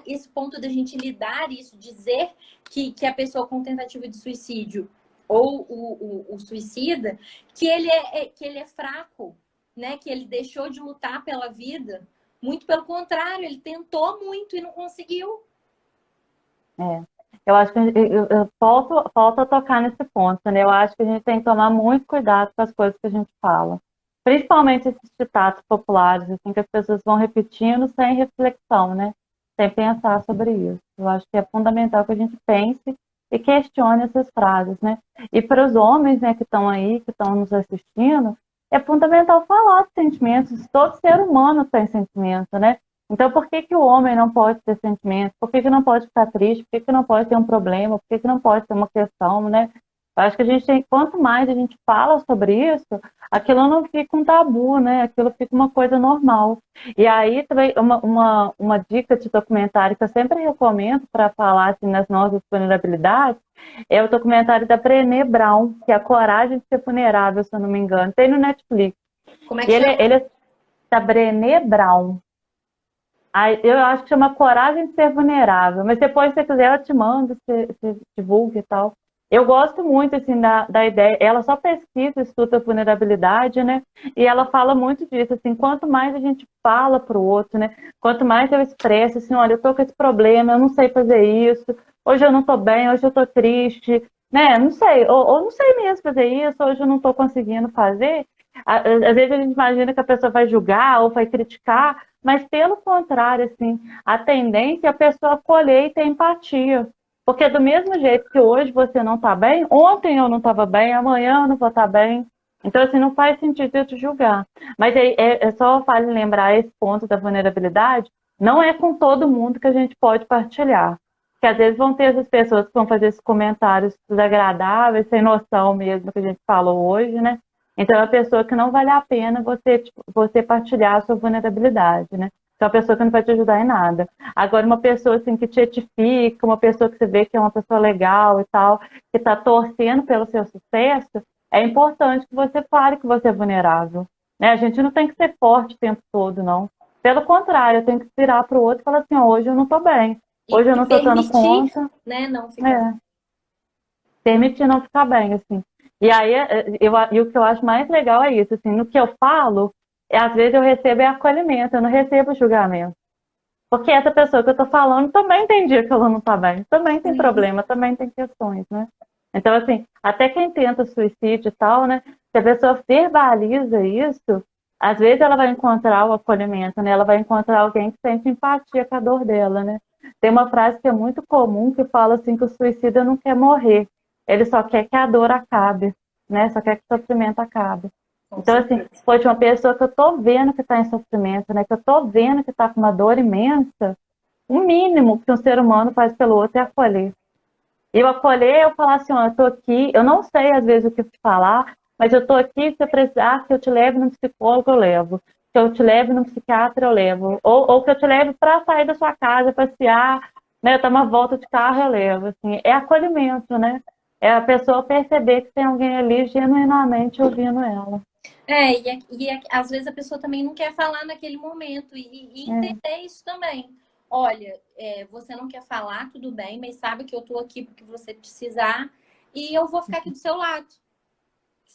esse ponto da gente lidar isso, dizer que a pessoa com tentativa de suicídio ou o suicida, que ele é fraco, né? Que ele deixou de lutar pela vida. Muito pelo contrário, ele tentou muito e não conseguiu.
É. Eu acho que eu volto a tocar nesse ponto, né? Eu acho que a gente tem que tomar muito cuidado com as coisas que a gente fala. Principalmente esses ditados populares, assim, que as pessoas vão repetindo sem reflexão, né? Sem pensar sobre isso. Eu acho que é fundamental que a gente pense e questione essas frases, né? E para os homens, né, que estão aí, que estão nos assistindo, é fundamental falar de sentimentos. Todo ser humano tem sentimento, né? Então, por que que o homem não pode ter sentimento? Por que que não pode ficar triste? Por que que não pode ter um problema? Por que que não pode ter uma questão, né? Eu acho que a gente tem, quanto mais a gente fala sobre isso, aquilo não fica um tabu, né? Aquilo fica uma coisa normal. E aí, também, uma dica de documentário que eu sempre recomendo para falar assim, nas nossas vulnerabilidades é o documentário da Brené Brown, que é A Coragem de Ser Vulnerável, se eu não me engano. Tem no Netflix.
Como é
E
que chama?
ele é da Brené Brown. Aí, eu acho que chama Coragem de Ser Vulnerável, mas depois, se você quiser, eu te mando, você divulga e tal. Eu gosto muito, assim, da ideia, ela só pesquisa, estuda vulnerabilidade, né, e ela fala muito disso, assim, quanto mais a gente fala para o outro, né, quanto mais eu expresso, assim, olha, eu tô com esse problema, eu não sei fazer isso, hoje eu não tô bem, hoje eu tô triste, né, não sei, ou não sei mesmo fazer isso, hoje eu não tô conseguindo fazer, às vezes a gente imagina que a pessoa vai julgar ou vai criticar, mas pelo contrário, assim, a tendência é a pessoa acolher e ter empatia. Porque do mesmo jeito que hoje você não está bem, ontem eu não estava bem, amanhã eu não vou estar bem. Então, assim, não faz sentido eu te julgar. Mas é só vale lembrar esse ponto da vulnerabilidade, não é com todo mundo que a gente pode partilhar. Porque às vezes vão ter essas pessoas que vão fazer esses comentários desagradáveis, sem noção mesmo que a gente falou hoje, né? Então, é uma pessoa que não vale a pena você, tipo, você partilhar a sua vulnerabilidade, né? É uma pessoa que não vai te ajudar em nada. Agora, uma pessoa assim, que te edifica, uma pessoa que você vê que é uma pessoa legal e tal, que está torcendo pelo seu sucesso, é importante que você fale que você é vulnerável. Né? A gente não tem que ser forte o tempo todo, não. Pelo contrário, eu tenho que virar para o outro e falar assim, hoje eu não estou bem, hoje eu
E
não estou dando
permitir,
conta.
né, não ficar.
É, permitir não ficar bem, assim. E aí, e o que eu acho mais legal é isso, assim, no que eu falo, às vezes eu recebo acolhimento, eu não recebo julgamento. Porque essa pessoa que eu tô falando também tem dia que ela não tá bem, também tem
Sim.
problema, também tem questões, né? Então, assim, até quem tenta suicídio e tal, né? Se a pessoa verbaliza isso, às vezes ela vai encontrar o acolhimento, né? Ela vai encontrar alguém que sente empatia com a dor dela, né? Tem uma frase que é muito comum que fala assim que o suicida não quer morrer, ele só quer que a dor acabe, né? Só quer que o sofrimento acabe.
Com
Então, assim,
certeza.
foi de uma pessoa que eu tô vendo que está em sofrimento, né? Que eu tô vendo que está com uma dor imensa, o mínimo que um ser humano faz pelo outro é acolher. E eu acolher, eu falar assim, ó, eu tô aqui, eu não sei às vezes o que te falar, mas eu tô aqui, se eu precisar que eu te leve no psicólogo, eu levo. Que eu te leve no psiquiatra, eu levo. Ou que eu te leve para sair da sua casa, passear, né? Dar uma volta de carro, eu levo. Assim, é acolhimento, né? É a pessoa perceber que tem alguém ali genuinamente ouvindo ela.
Às vezes a pessoa também não quer falar naquele momento e
É,
entender isso também. Olha, você não quer falar, tudo bem, mas sabe que eu tô aqui porque você precisar e eu vou ficar aqui do seu lado.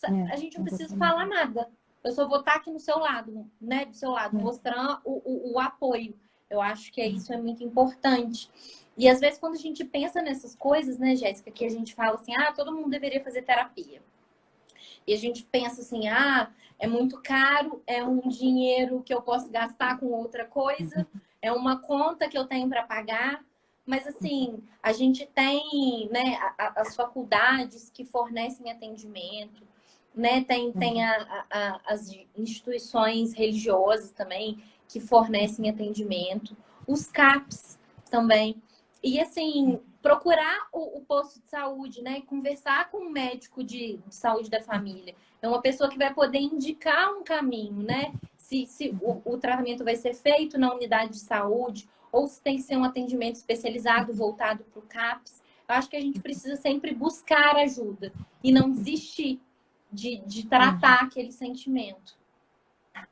é,
A gente não precisa
exatamente.
falar nada. eu só vou estar aqui no seu lado, né? Do seu lado, mostrando o apoio. Eu acho que isso é muito importante. E às vezes, quando a gente pensa nessas coisas, né, Jéssica, que a gente fala assim, ah, todo mundo deveria fazer terapia. E a gente pensa assim, ah, é muito caro, é um dinheiro que eu posso gastar com outra coisa, é uma conta que eu tenho para pagar. Mas assim, a gente tem, né, as faculdades que fornecem atendimento, né? Tem as instituições religiosas também que fornecem atendimento, os CAPs também. E assim, procurar o posto de saúde, né? Conversar com o médico de saúde da família. É uma pessoa que vai poder indicar um caminho, né? Se o tratamento vai ser feito na unidade de saúde ou se tem que ser um atendimento especializado voltado para o CAPS. Eu acho que a gente precisa sempre buscar ajuda e não desistir de tratar aquele sentimento.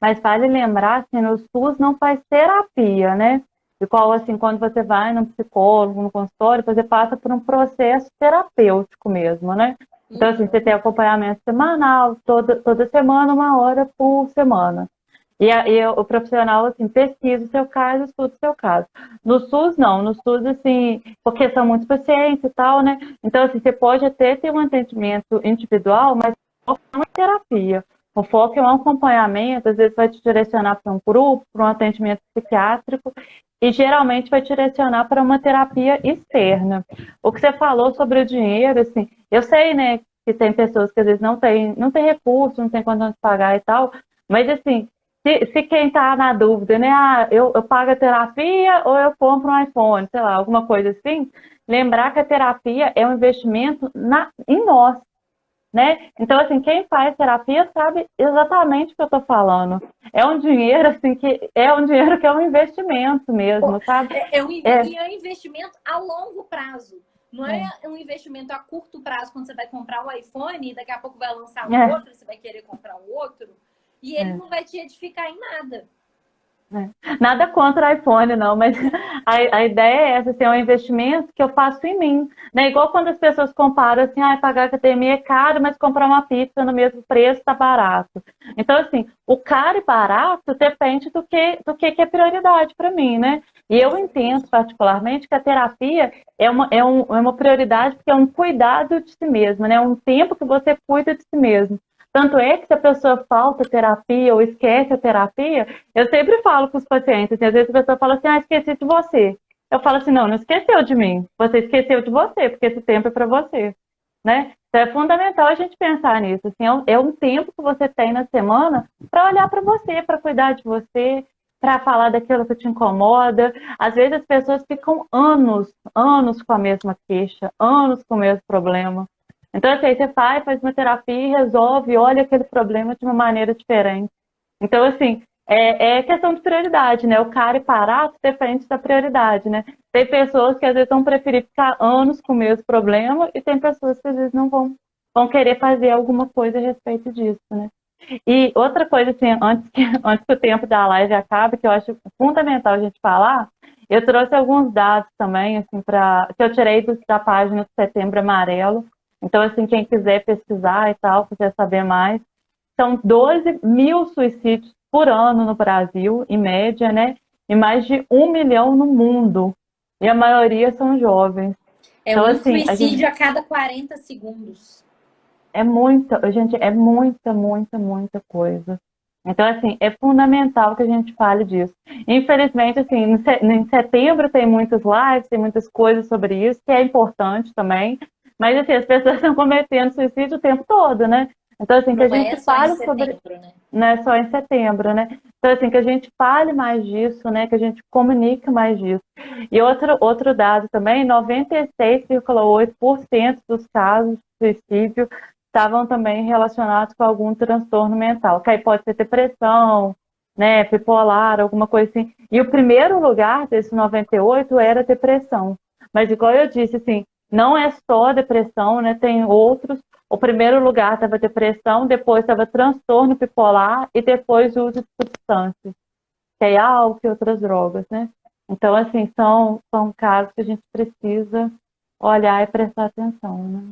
Mas vale lembrar, assim, no SUS não faz terapia, né? Igual, assim, quando você vai num psicólogo, no consultório, você passa por um processo terapêutico mesmo, né? Então, assim, você tem acompanhamento semanal, toda semana, 1 hora por semana. E o profissional, assim, pesquisa o seu caso, estuda o seu caso. No SUS, não. No SUS, assim, porque são muitos pacientes e tal, né? Então, assim, você pode até ter um atendimento individual, mas não é uma terapia. O foco é um acompanhamento, às vezes vai te direcionar para um grupo, para um atendimento psiquiátrico, e geralmente vai te direcionar para uma terapia externa. O que você falou sobre o dinheiro, assim, eu sei, né, que tem pessoas que às vezes não tem recurso, não tem condição de pagar e tal, mas assim, se quem está na dúvida, né, eu pago a terapia ou eu compro um iPhone, sei lá, alguma coisa assim, lembrar que a terapia é um investimento em nós, né? Então, assim, quem faz terapia sabe exatamente o que eu estou falando. É um dinheiro, assim, que é um investimento mesmo, sabe?
E é um investimento a longo prazo. Não é um investimento a curto prazo, quando você vai comprar um iPhone e daqui a pouco vai lançar um outro, você vai querer comprar um outro, e ele não vai te edificar em nada.
Nada contra o iPhone, não, mas a ideia é essa, assim, é um investimento que eu faço em mim, né? Igual quando as pessoas comparam assim, pagar academia é caro, mas comprar uma pizza no mesmo preço tá barato. Então, assim, o caro e barato depende do que é prioridade para mim, né? E eu entendo particularmente que a terapia é uma prioridade porque é um cuidado de si mesmo, né? É um tempo que você cuida de si mesmo. Tanto é que se a pessoa falta terapia ou esquece a terapia, eu sempre falo com os pacientes, assim, às vezes a pessoa fala assim, esqueci de você. Eu falo assim, não esqueceu de mim, você esqueceu de você, porque esse tempo é para você, né? Então é fundamental a gente pensar nisso, assim, é um tempo que você tem na semana para olhar para você, para cuidar de você, para falar daquilo que te incomoda. Às vezes as pessoas ficam anos com a mesma queixa, anos com o mesmo problema. Então, assim, aí você faz uma terapia e resolve, olha aquele problema de uma maneira diferente. Então, assim, é questão de prioridade, né? O caro e barato depende da prioridade, né? Tem pessoas que às vezes vão preferir ficar anos com o mesmo problema e tem pessoas que às vezes não vão querer fazer alguma coisa a respeito disso, né? E outra coisa, assim, antes que o tempo da live acabe, que eu acho fundamental a gente falar, eu trouxe alguns dados também, assim, que eu tirei da página do Setembro Amarelo. Então, assim, quem quiser pesquisar e tal, quiser saber mais, são 12 mil suicídios por ano no Brasil, em média, né? E mais de 1 milhão no mundo. E a maioria são jovens.
É
Então,
um
assim,
suicídio a cada 40 segundos.
é muita coisa. Então, assim, é fundamental que a gente fale disso. Infelizmente, assim, em setembro tem muitas lives, tem muitas coisas sobre isso, que é importante também. Mas, assim, as pessoas estão cometendo suicídio o tempo todo, né? Então, assim, que a
Não é
gente
só em
fale sobre.
setembro, né?
Não é só em setembro, né? Então, assim, que a gente fale mais disso, né? Que a gente comunique mais disso. E outro dado também, 96,8% dos casos de suicídio estavam também relacionados com algum transtorno mental, que aí pode ser depressão, né, bipolar, alguma coisa assim. E o primeiro lugar desse 98 era depressão. Mas igual eu disse, assim, não é só depressão, né, tem outros. O primeiro lugar estava depressão, depois estava transtorno bipolar e depois o uso de substâncias, que é álcool e outras drogas, né? Então, assim, são casos que a gente precisa olhar e prestar atenção, né?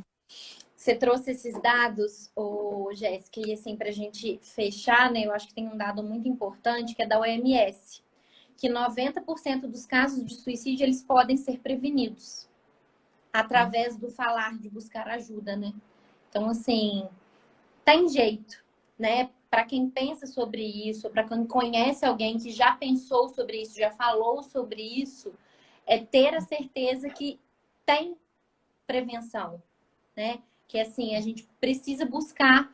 Você trouxe esses dados, Jéssica, e assim, para a gente fechar, né? Eu acho que tem um dado muito importante que é da OMS, que 90% dos casos de suicídio eles podem ser prevenidos através do falar, de buscar ajuda, né? Então, assim, tem jeito, né? Para quem pensa sobre isso, para quem conhece alguém que já pensou sobre isso, já falou sobre isso, é ter a certeza que tem prevenção, né? Que assim, a gente precisa buscar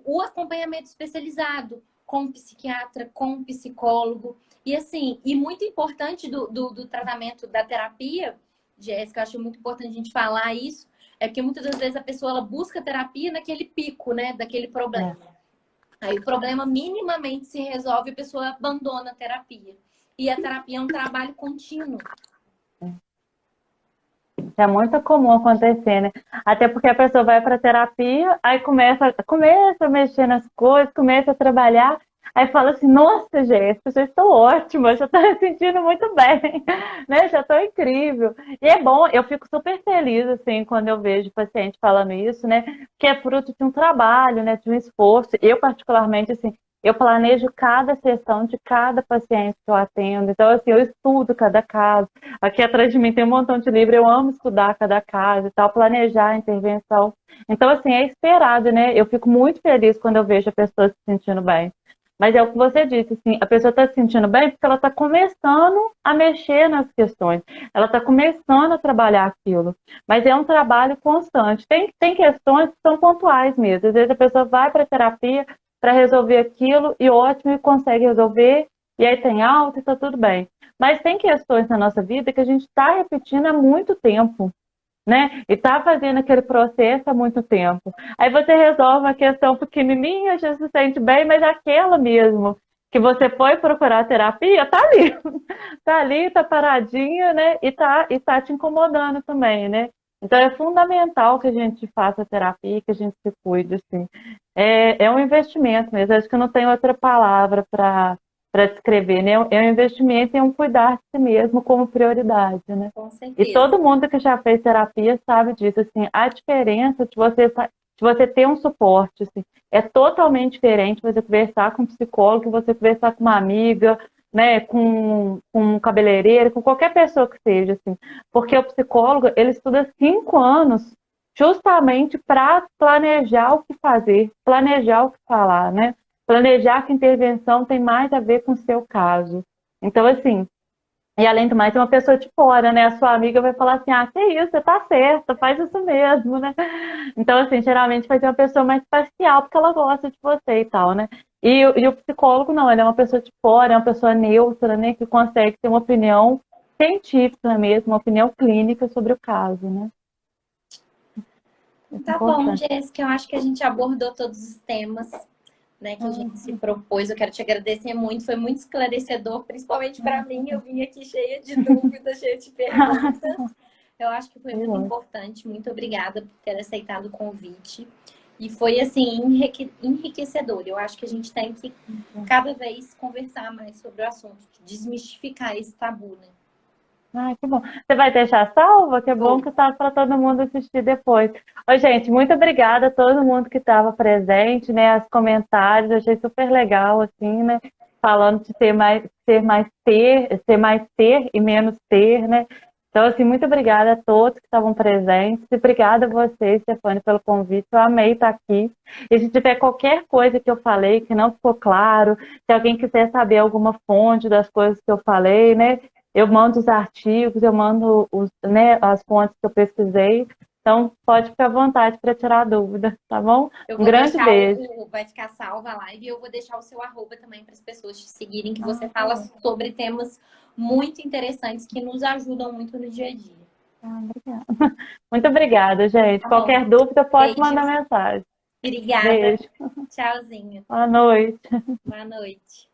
o acompanhamento especializado com o psiquiatra, com o psicólogo. E assim, e muito importante do tratamento da terapia, Jéssica, eu acho muito importante a gente falar isso, é porque muitas das vezes a pessoa ela busca terapia naquele pico, né, daquele problema. Aí o problema minimamente se resolve, a pessoa abandona a terapia. E a terapia é um trabalho contínuo.
É muito comum acontecer, né? Até porque a pessoa vai para terapia, aí começa a mexer nas coisas, começa a trabalhar, aí fala assim, nossa, Jéssica, já estou ótima, já estou me sentindo muito bem, né? Já estou incrível. E é bom, eu fico super feliz, assim, quando eu vejo paciente falando isso, né? Que é fruto de um trabalho, né? De um esforço. Eu, particularmente, assim, eu planejo cada sessão de cada paciente que eu atendo. Então, assim, eu estudo cada caso. Aqui atrás de mim tem um montão de livro, eu amo estudar cada caso e tal, planejar a intervenção. Então, assim, é esperado, né? Eu fico muito feliz quando eu vejo a pessoa se sentindo bem. Mas é o que você disse, assim, a pessoa está se sentindo bem porque ela está começando a mexer nas questões, ela está começando a trabalhar aquilo. Mas é um trabalho constante. Tem questões que são pontuais mesmo. Às vezes a pessoa vai para a terapia para resolver aquilo e ótimo, e consegue resolver, e aí tem alta e está tudo bem. Mas tem questões na nossa vida que a gente está repetindo há muito tempo, né? E está fazendo aquele processo há muito tempo. Aí você resolve uma questão pequenininha, já se sente bem, mas aquela mesmo que você foi procurar terapia, tá ali. Tá ali, tá paradinha, né? E tá te incomodando também, né? Então é fundamental que a gente faça terapia, que a gente se cuide, assim. É um investimento mesmo, acho que eu não tenho outra palavra para descrever, né? É um investimento em um cuidar de si mesmo como prioridade, né?
Com
E
certeza.
todo mundo que já fez terapia sabe disso, assim, a diferença de você ter um suporte, assim, é totalmente diferente você conversar com um psicólogo, você conversar com uma amiga, né, com um cabeleireiro, com qualquer pessoa que seja, assim, porque o psicólogo, ele estuda 5 anos justamente para planejar o que fazer, planejar o que falar, né? Planejar que intervenção tem mais a ver com o seu caso. Então, assim, e além do mais, é uma pessoa de fora, né? A sua amiga vai falar assim, ah, que isso, você tá certa, faz isso mesmo, né? Então, assim, geralmente vai ser uma pessoa mais parcial, porque ela gosta de você e tal, né? E o psicólogo não, ele é uma pessoa de fora, é uma pessoa neutra, né? Que consegue ter uma opinião científica mesmo, uma opinião clínica sobre o caso, né?
Tá bom, Jéssica, eu acho que a gente abordou todos os temas, né, que a gente se propôs. Eu quero te agradecer muito, foi muito esclarecedor, principalmente para mim. Eu vim aqui cheia de dúvidas, cheia de perguntas. Eu acho que foi muito importante. Muito obrigada por ter aceitado o convite. E foi, assim, enriquecedor. Eu acho que a gente tem que, cada vez, conversar mais sobre o assunto, desmistificar esse tabu, né?
Ai, que bom. Você vai deixar salva? Que é bom que tá para todo mundo assistir depois. Ô, gente, muito obrigada a todo mundo que estava presente, né? Os comentários, achei super legal, assim, né? Falando de ser mais ter e menos ter, né? Então, assim, muito obrigada a todos que estavam presentes. E obrigada a você, Stefane, pelo convite. Eu amei estar aqui. E se tiver qualquer coisa que eu falei que não ficou claro, se alguém quiser saber alguma fonte das coisas que eu falei, né? Eu mando os artigos, eu mando né, as fontes que eu pesquisei. Então, pode ficar à vontade para tirar dúvida, tá bom? Um grande beijo.
Vai ficar salva a live e eu vou deixar o seu arroba também para as pessoas te seguirem, que você fala sobre temas muito interessantes que nos ajudam muito no dia a dia.
Obrigada. Muito obrigada, gente.
Tá
Qualquer
bom.
dúvida, pode
Beijo.
mandar mensagem.
Obrigada.
Beijo.
Tchauzinho.
Boa noite.
Boa noite.